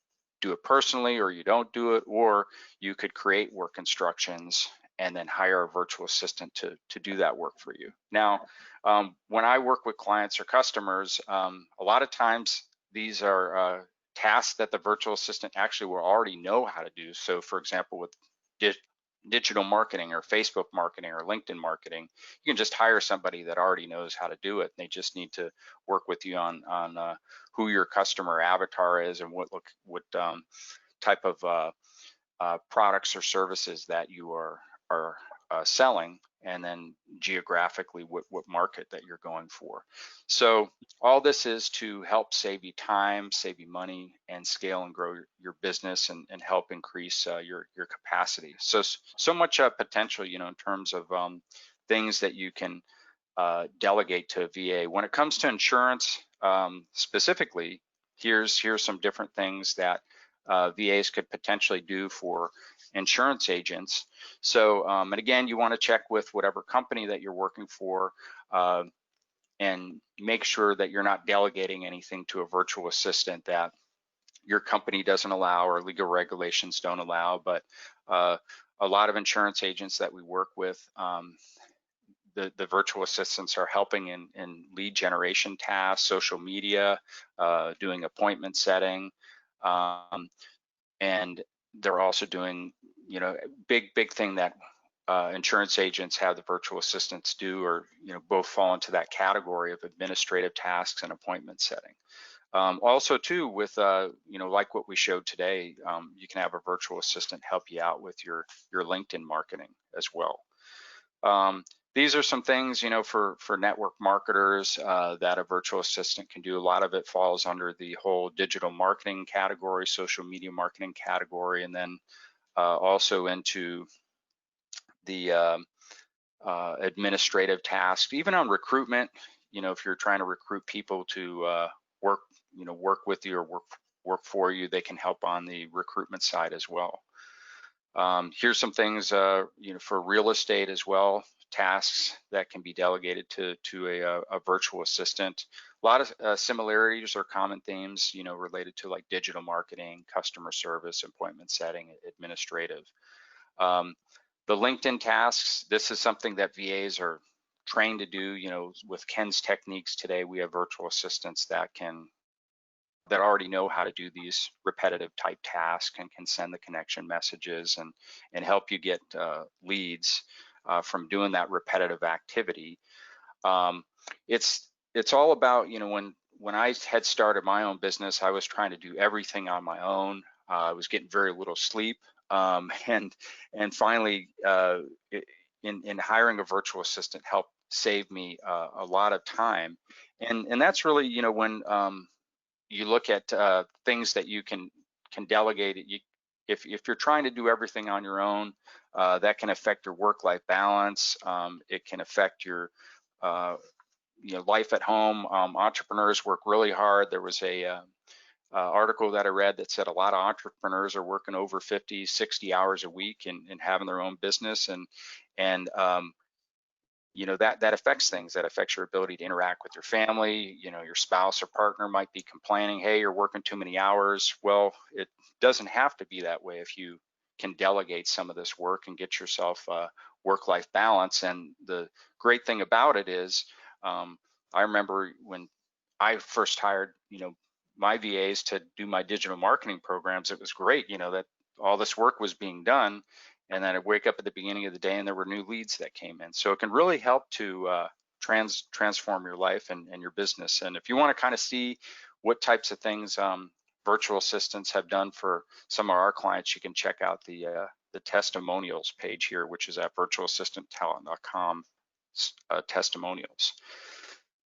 it personally, or you don't do it, or you could create work instructions and then hire a virtual assistant to do that work for you. Now, when I work with clients or customers, a lot of times these are tasks that the virtual assistant actually will already know how to do. So for example, with digital marketing or Facebook marketing or LinkedIn marketing, you can just hire somebody that already knows how to do it. They just need to work with you on who your customer avatar is and what type of products or services that you are selling, and then geographically what market that you're going for. So all this is to help save you time, save you money, and scale and grow your business, and help increase your capacity. So much potential, in terms of things that you can delegate to a VA. When it comes to insurance, specifically, here's some different things that VAs could potentially do for insurance agents. So, and again, you want to check with whatever company that you're working for, and make sure that you're not delegating anything to a virtual assistant that your company doesn't allow or legal regulations don't allow. But a lot of insurance agents that we work with, the virtual assistants are helping in lead generation tasks, social media, doing appointment setting, and they're also doing, big thing that insurance agents have the virtual assistants do, or both fall into that category of administrative tasks and appointment setting. Also too, with like what we showed today, you can have a virtual assistant help you out with your LinkedIn marketing as well. These are some things, for network marketers that a virtual assistant can do. A lot of it falls under the whole digital marketing category, social media marketing category, and then also into the administrative tasks. Even on recruitment, if you're trying to recruit people to work with you or work for you, they can help on the recruitment side as well. Here's some things, for real estate as well, tasks that can be delegated to a virtual assistant. A lot of similarities or common themes, related to like digital marketing, customer service, appointment setting, administrative. The LinkedIn tasks, this is something that VAs are trained to do. With Ken's techniques today, we have virtual assistants that already know how to do these repetitive type tasks and can send the connection messages and help you get leads from doing that repetitive activity. It's all about, when I had started my own business, I was trying to do everything on my own. I was getting very little sleep, and finally, in hiring a virtual assistant helped save me a lot of time, and that's really, when you look at things that you can delegate. If you're trying to do everything on your own, that can affect your work-life balance. It can affect your life at home. Entrepreneurs work really hard. There was a article that I read that said a lot of entrepreneurs are working over 50, 60 hours a week and having their own business, and that affects things. That affects your ability to interact with your family. Your spouse or partner might be complaining, hey, you're working too many hours. Well, it doesn't have to be that way if you can delegate some of this work and get yourself work-life balance. And the great thing about it is, I remember when I first hired, my VAs to do my digital marketing programs, it was great, that all this work was being done. And then I'd wake up at the beginning of the day and there were new leads that came in. So it can really help to transform your life and your business. And if you want to kind of see what types of things virtual assistants have done for some of our clients, you can check out the testimonials page here, which is at virtualassistanttalent.com testimonials.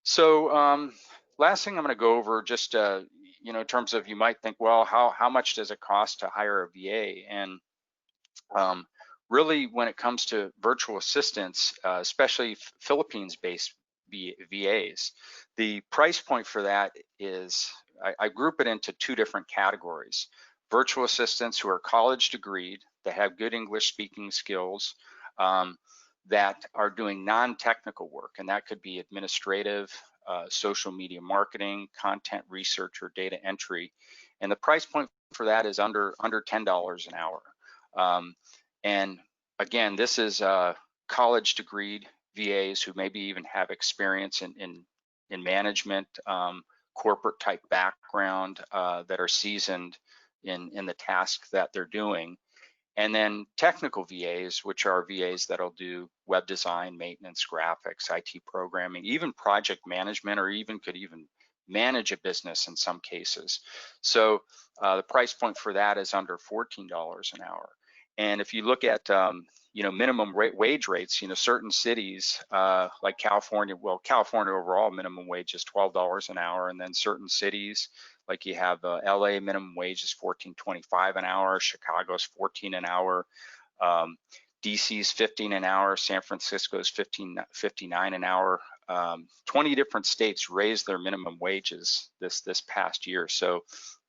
So last thing I'm going to go over, just in terms of, you might think, well, how much does it cost to hire a VA? And really, when it comes to virtual assistants, especially Philippines-based VAs, the price point for that is, I group it into two different categories. Virtual assistants who are college degreed, that have good English speaking skills, that are doing non-technical work, and that could be administrative, social media marketing, content research, or data entry. And the price point for that is under $10 an hour. And again, this is college degreed VAs who maybe even have experience in management, corporate type background, that are seasoned in the task that they're doing. And then technical VAs, which are VAs that'll do web design, maintenance, graphics, IT programming, even project management, or even could even manage a business in some cases. So the price point for that is under $14 an hour. And if you look at minimum wage rates, certain cities like California, well, California overall minimum wage is $12 an hour, and then certain cities like you have LA minimum wage is $14.25 an hour, Chicago's $14 an hour, DC's $15 an hour, San Francisco's $15.59 an hour. 20 different states raised their minimum wages this past year. So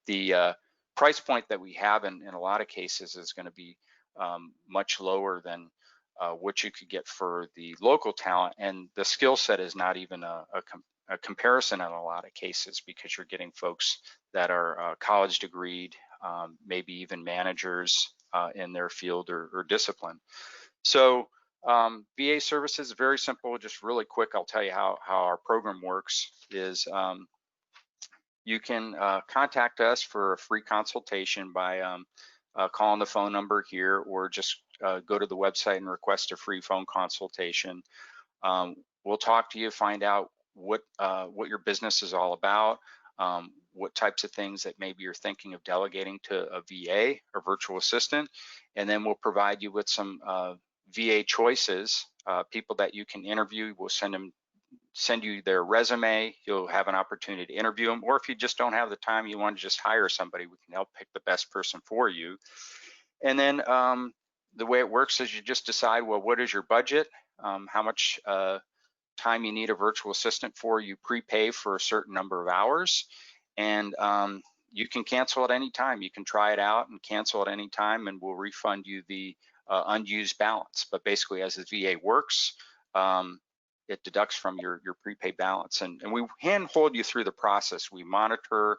the price point that we have in a lot of cases is going to be much lower than what you could get for the local talent, and the skill set is not even a comparison in a lot of cases, because you're getting folks that are college degreed, maybe even managers in their field or discipline. So VA services is very simple. Just really quick, I'll tell you how our program works is you can contact us for a free consultation by calling the phone number here, or just go to the website and request a free phone consultation. We'll talk to you, find out what your business is all about, what types of things that maybe you're thinking of delegating to a VA or virtual assistant, and then we'll provide you with some VA choices, people that you can interview. We'll send you their resume. You'll have an opportunity to interview them, or if you just don't have the time, you want to just hire somebody, we can help pick the best person for you. And then the way it works is you just decide, well, what is your budget, how much time you need a virtual assistant for. You prepay for a certain number of hours, and you can cancel at any time. You can try it out and cancel at any time, and we'll refund you the unused balance. But basically, as the VA works, it deducts from your prepaid balance, and we handhold you through the process. We monitor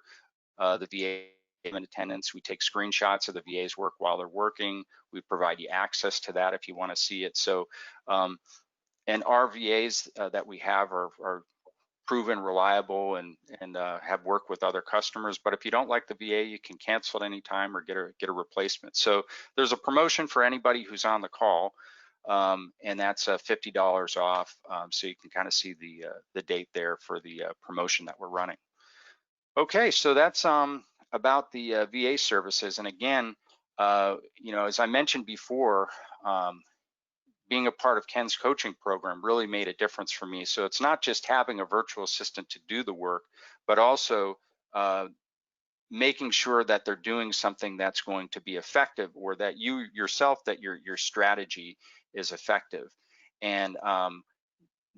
the VA in attendance. We take screenshots of the VA's work while they're working. We provide you access to that if you want to see it. So and our VAs that we have are proven reliable and have worked with other customers. But if you don't like the VA, you can cancel at any time or get a replacement. So there's a promotion for anybody who's on the call, and that's $50 off. So you can kind of see the date there for the promotion that we're running. Okay, so that's about the VA services. And again, as I mentioned before, being a part of Ken's coaching program really made a difference for me. So it's not just having a virtual assistant to do the work, but also making sure that they're doing something that's going to be effective, or that you yourself, that your strategy is effective. And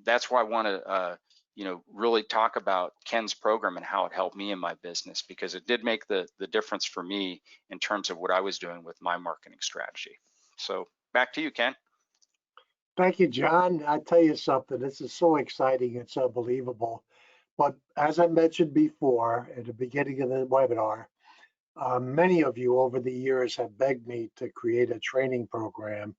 that's why I want to really talk about Ken's program and how it helped me in my business, because it did make the difference for me in terms of what I was doing with my marketing strategy. So back to you, Ken. Thank you, John. I tell you something, this is so exciting. It's unbelievable. But as I mentioned before at the beginning of the webinar, many of you over the years have begged me to create a training program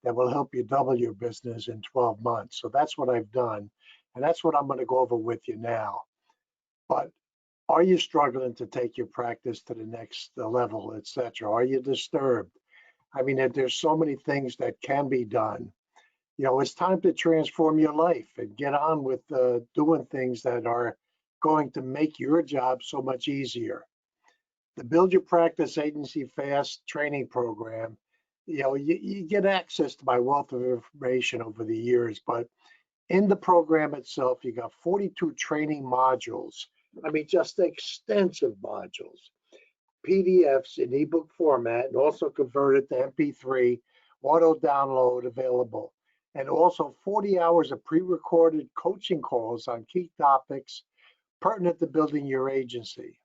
that will help you double your business in 12 months. So that's what I've done. And that's what I'm going to go over with you now. But are you struggling to take your practice to the next level, etc.? Are you disturbed? I mean, there's so many things that can be done. It's time to transform your life and get on with doing things that are going to make your job so much easier. The Build Your Practice Agency Fast training program, you get access to my wealth of information over the years, but in the program itself, you got 42 training modules. I mean, just extensive modules, PDFs in ebook format, and also converted to MP3, auto download available. And also 40 hours of pre-recorded coaching calls on key topics pertinent to building your agency.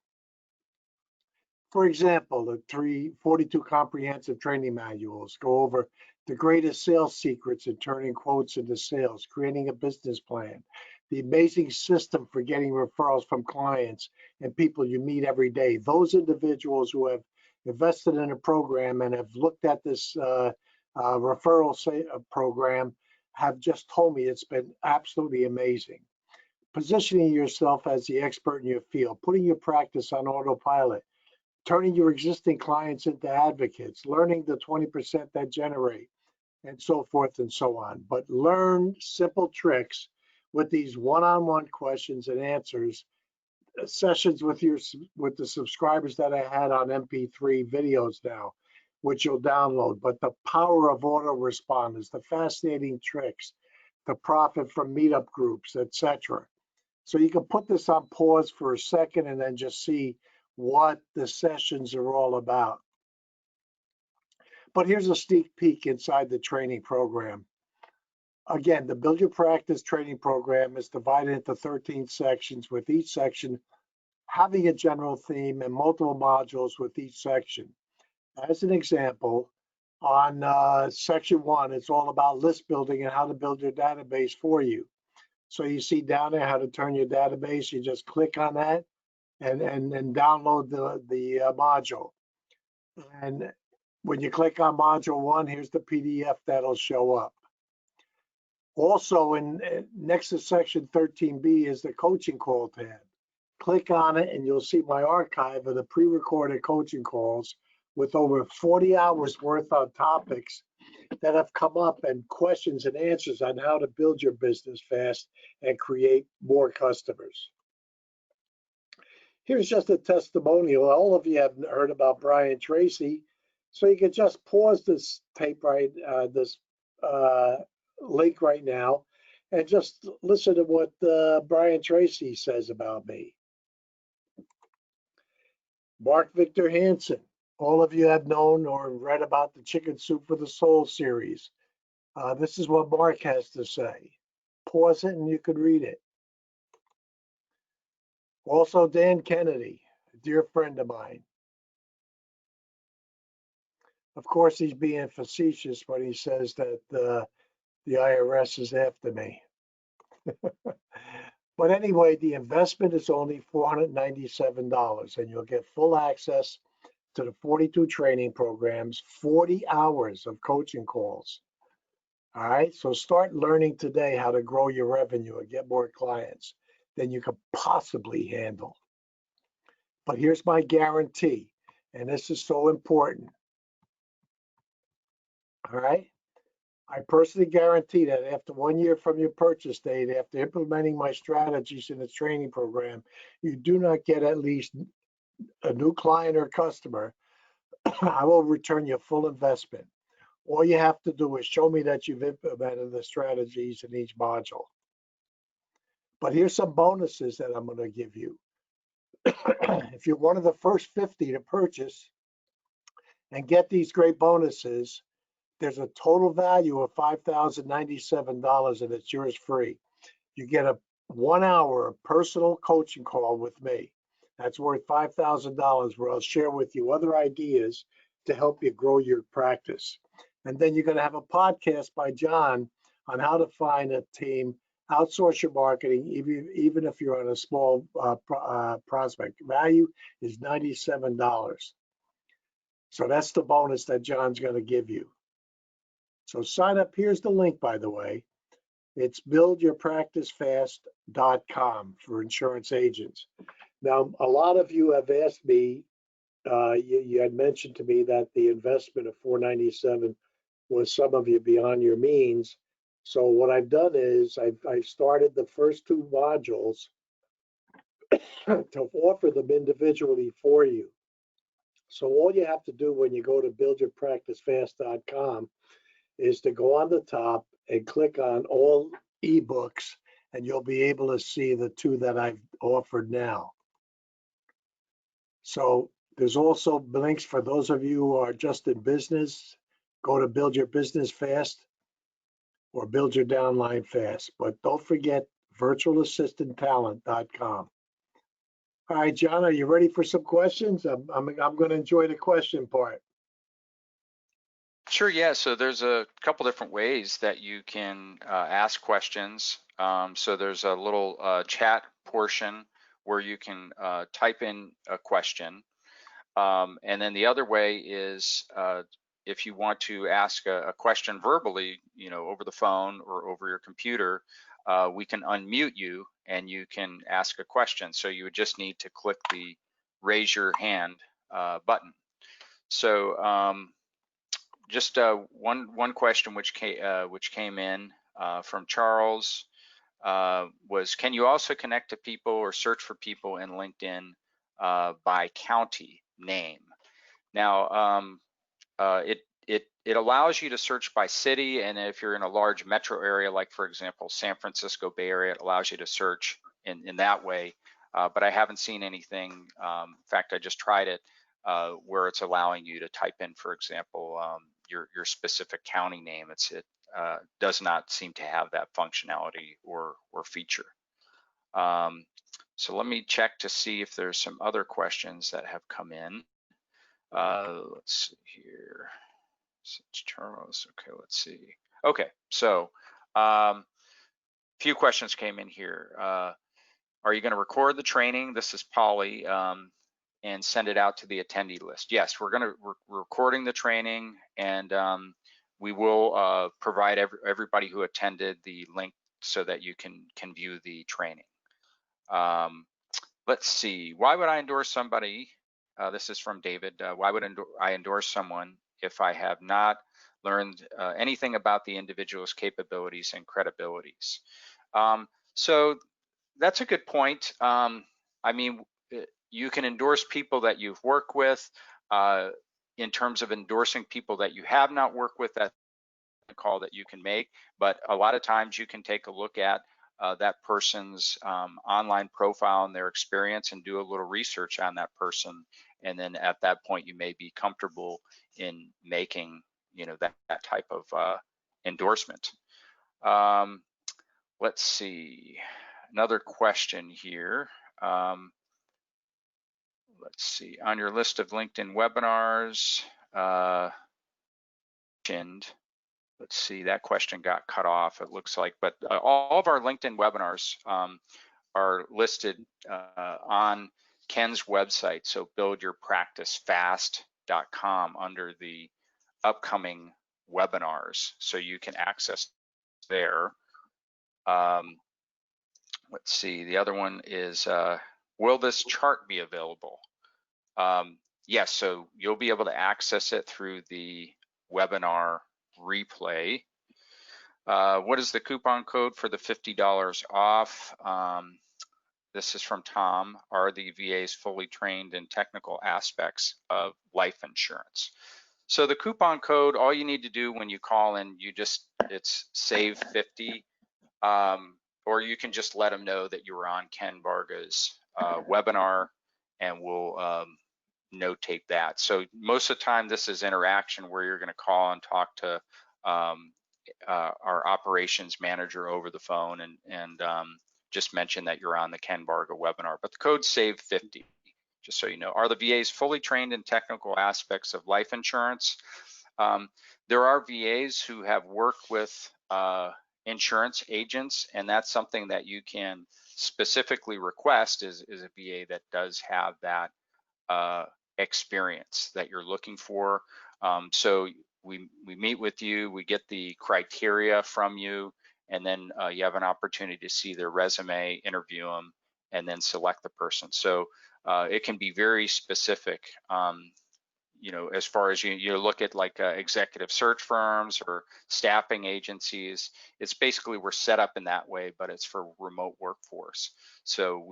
For example, the 42 comprehensive training manuals go over the greatest sales secrets in turning quotes into sales, creating a business plan, the amazing system for getting referrals from clients and people you meet every day. Those individuals who have invested in a program and have looked at this referral program have just told me it's been absolutely amazing. Positioning yourself as the expert in your field, putting your practice on autopilot, turning your existing clients into advocates, learning the 20% that generate, and so forth and so on. But learn simple tricks with these one-on-one questions and answers sessions with the subscribers that I had on MP3 videos now, which you'll download. But the power of autoresponders, the fascinating tricks, the profit from meetup groups, etc. So you can put this on pause for a second and then just see what the sessions are all about. But here's a sneak peek inside the training program. Again, the Build Your Practice training program is divided into 13 sections, with each section having a general theme and multiple modules with each section. As an example, on section 1, it's all about list building and how to build your database for you. So you see down there how to turn your database. You just click on that and download the module. And when you click on module 1, here's the PDF that'll show up. Also, next to section 13B is the coaching call tab. Click on it and you'll see my archive of the pre-recorded coaching calls with over 40 hours worth on topics that have come up and questions and answers on how to build your business fast and create more customers. Here's just a testimonial. All of you have heard about Brian Tracy, so you can just pause this tape this link right now and just listen to what Brian Tracy says about me. Mark Victor Hansen. All of you have known or read about the Chicken Soup for the Soul series. This is what Mark has to say. Pause it and you could read it. Also, Dan Kennedy, a dear friend of mine. Of course, he's being facetious when he says that the IRS is after me. But anyway, the investment is only $497, and you'll get full access to the 42 training programs, 40 hours of coaching calls. All right, so start learning today how to grow your revenue and get more clients than you could possibly handle. But here's my guarantee, and this is so important. All right, I personally guarantee that after 1 year from your purchase date, after implementing my strategies in the training program, you do not get at least a new client or customer, I will return your full investment. All you have to do is show me that you've implemented the strategies in each module. But here's some bonuses that I'm going to give you. If you're one of the first 50 to purchase and get these great bonuses, there's a total value of $5,097 and it's yours free. You get a 1 hour personal coaching call with me. That's worth $5,000, where I'll share with you other ideas to help you grow your practice. And then you're going to have a podcast by John on how to find a team, outsource your marketing, even if you're on a small prospect. Value is $97. So that's the bonus that John's going to give you. So sign up. Here's the link, by the way. It's buildyourpracticefast.com for insurance agents. Now, a lot of you have asked me, you had mentioned to me that the investment of $497 was some of you beyond your means. So what I've done is I've started the first 2 modules to offer them individually for you. So all you have to do when you go to buildyourpracticefast.com is to go on the top and click on all ebooks, and you'll be able to see the 2 that I've offered now. So there's also links for those of you who are just in business. Go to Build Your Business Fast or Build Your Downline Fast. But don't forget virtualassistanttalent.com. All right, John, are you ready for some questions? I'm going to enjoy the question part. Sure, yeah. So there's a couple different ways that you can ask questions. So there's a little chat portion where you can type in a question. And then the other way is if you want to ask a question verbally, over the phone or over your computer, we can unmute you and you can ask a question. So you would just need to click the raise your hand button. So just one question which came in from Charles was, can you also connect to people or search for people in LinkedIn by county name? Now, it allows you to search by city, and if you're in a large metro area, like for example, San Francisco Bay Area, it allows you to search in that way. But I haven't seen anything. In fact, I just tried it where it's allowing you to type in, for example, your specific county name. It does not seem to have that functionality or feature. So let me check to see if there's some other questions that have come in. Let's see here. Such terminals. Okay, let's see. Okay, so few questions came in here. Are you going to record the training? This is Polly, and send it out to the attendee list. Yes, we're recording the training, and we will provide everybody who attended the link so that you can view the training. Let's see. Why would I endorse somebody? This is from David. Why would I endorse someone if I have not learned anything about the individual's capabilities and credibilities? So that's a good point. I mean, you can endorse people that you've worked with. In terms of endorsing people that you have not worked with, that's a call that you can make. But a lot of times you can take a look at that person's online profile and their experience and do a little research on that person. And then at that point, you may be comfortable in making, that type of endorsement. Let's see, another question here. Let's see, on your list of LinkedIn webinars, let's see, that question got cut off, it looks like, but all of our LinkedIn webinars are listed on Ken's website, so buildyourpracticefast.com under the upcoming webinars, so you can access there. Let's see, the other one is, will this chart be available? Yes, so you'll be able to access it through the webinar replay. What is the coupon code for the $50 off? This is from Tom. Are the VAs fully trained in technical aspects of life insurance? So the coupon code, all you need to do when you call in, it's save 50, or you can just let them know that you were on Ken Varga's webinar, and we'll notate that. So most of the time, this is interaction where you're going to call and talk to our operations manager over the phone and just mention that you're on the Ken Varga webinar. But the code's save 50, just so you know. Are the VAs fully trained in technical aspects of life insurance? There are VAs who have worked with insurance agents, and that's something that you can specifically request is a VA that does have that experience that you're looking for. So we meet with you, we get the criteria from you, and then you have an opportunity to see their resume, interview them, and then select the person. So it can be very specific. As far as you look at like executive search firms or staffing agencies, it's basically we're set up in that way, but it's for remote workforce. So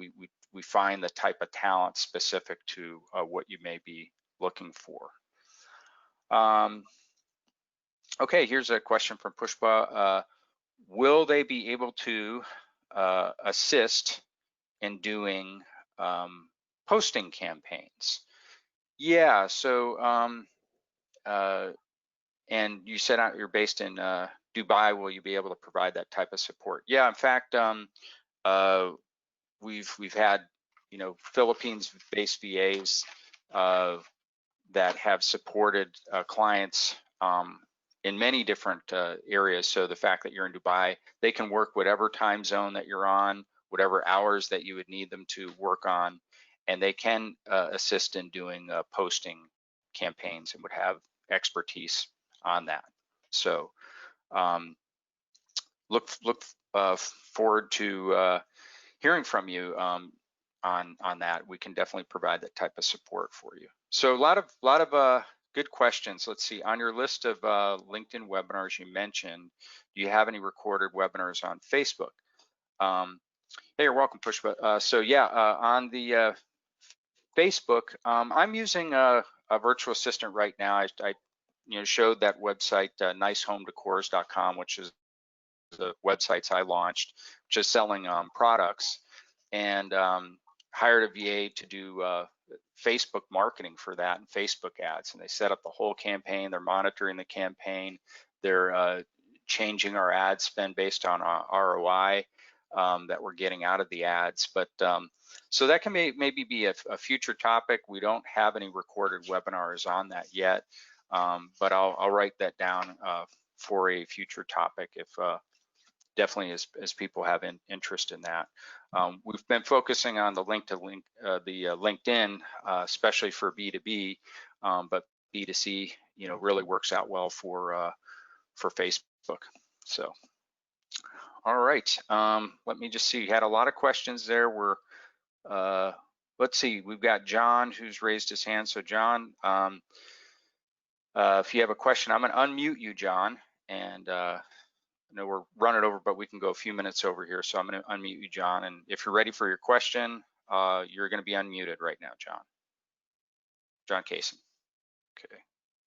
we find the type of talent specific to what you may be looking for. Okay, here's a question from Pushpa. Will they be able to assist in doing posting campaigns? Yeah, so and you said you're based in Dubai. Will you be able to provide that type of support? Yeah, in fact, we've had Philippines-based VAs that have supported clients in many different areas. So the fact that you're in Dubai, they can work whatever time zone that you're on, whatever hours that you would need them to work on, and they can assist in doing posting campaigns and would have expertise on that. So look forward to hearing from you on that. We can definitely provide that type of support for you. So a lot of good questions. Let's see, on your list of LinkedIn webinars you mentioned, do you have any recorded webinars on Facebook? Hey, you're welcome, Pushpa. So yeah, on the Facebook, I'm using a virtual assistant right now. I showed that website, nicehomedecors.com, which is the websites I launched, just selling products, and hired a VA to do Facebook marketing for that and Facebook ads. And they set up the whole campaign. They're monitoring the campaign. They're changing our ad spend based on ROI that we're getting out of the ads. But so that can maybe be a future topic. We don't have any recorded webinars on that yet, but I'll write that down for a future topic if definitely as people have interest in that. We've been focusing on the LinkedIn, especially for B2B, but B2C, really works out well for Facebook. So, all right. Let me just see. You had a lot of questions there. Let's see. We've got John who's raised his hand. So, John, if you have a question, I'm going to unmute you, John, and I know we're running over, but we can go a few minutes over here. So I'm going to unmute you, John. And if you're ready for your question, you're going to be unmuted right now, John. John Kaysen. Okay.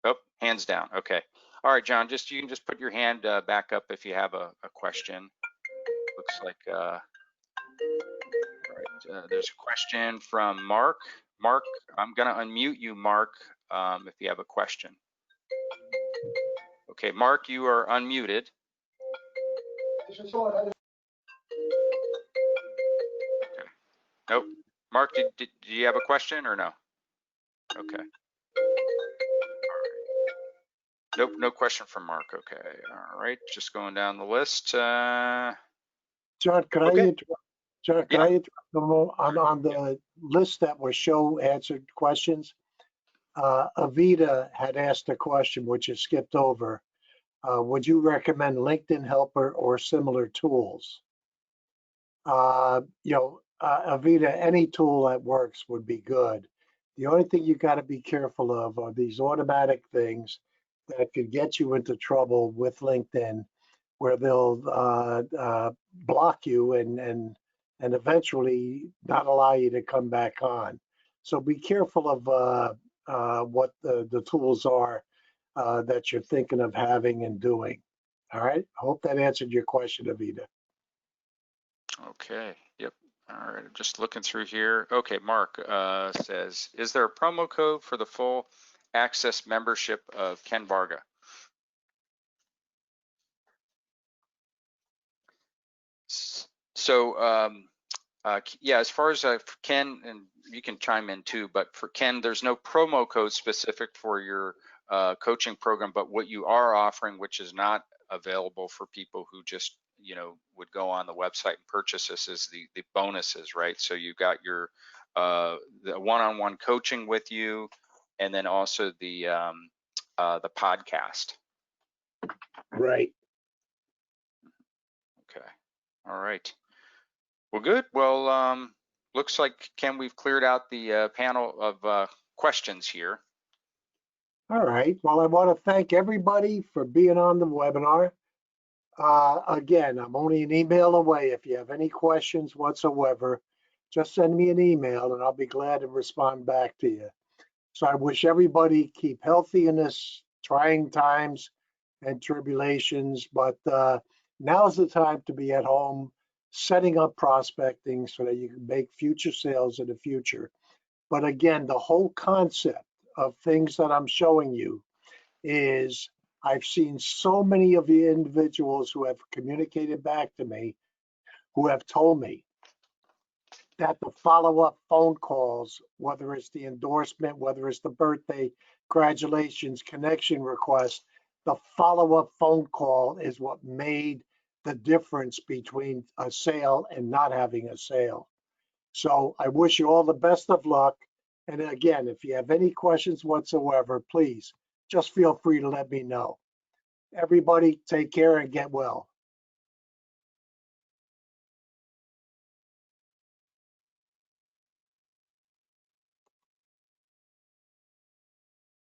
Oh, hands down. Okay. All right, John, you can just put your hand back up if you have a question. Looks like, there's a question from Mark. Mark, I'm going to unmute you, Mark, if you have a question. Okay, Mark, you are unmuted. Okay. Nope. Mark, did you have a question or no? Okay. Nope, no question from Mark. Okay. All right, just going down the list. John, can okay. I interrupt? John, can I interrupt on the list that was show answered questions? Avita had asked a question which is skipped over. Would you recommend LinkedIn Helper or similar tools? Avita, any tool that works would be good. The only thing you got to be careful of are these automatic things that could get you into trouble with LinkedIn, where they'll block you and eventually not allow you to come back on. So be careful of what the tools are that you're thinking of having and doing. All right. I hope that answered your question, Avita. Okay. Yep. All right. Just looking through here. Okay. Mark says, is there a promo code for the full access membership of Ken Varga? So, yeah, as far as Ken, and you can chime in too, but for Ken, there's no promo code specific for your coaching program, but what you are offering, which is not available for people who just, would go on the website and purchase this, is the bonuses, right? So you've got your the one-on-one coaching with you, and then also the podcast. Right. Okay. All right. Well, good. Well, looks like, Ken, we've cleared out the panel of questions here. All right. Well, I want to thank everybody for being on the webinar. Again, I'm only an email away. If you have any questions whatsoever, just send me an email and I'll be glad to respond back to you. So I wish everybody keep healthy in this trying times and tribulations, but now's the time to be at home, setting up prospecting so that you can make future sales in the future. But again, the whole concept of things that I'm showing you is I've seen so many of the individuals who have communicated back to me who have told me that the follow-up phone calls, whether it's the endorsement, whether it's the birthday, congratulations, connection request, the follow-up phone call is what made the difference between a sale and not having a sale. So I wish you all the best of luck. And again, if you have any questions whatsoever, please just feel free to let me know. Everybody take care and get well.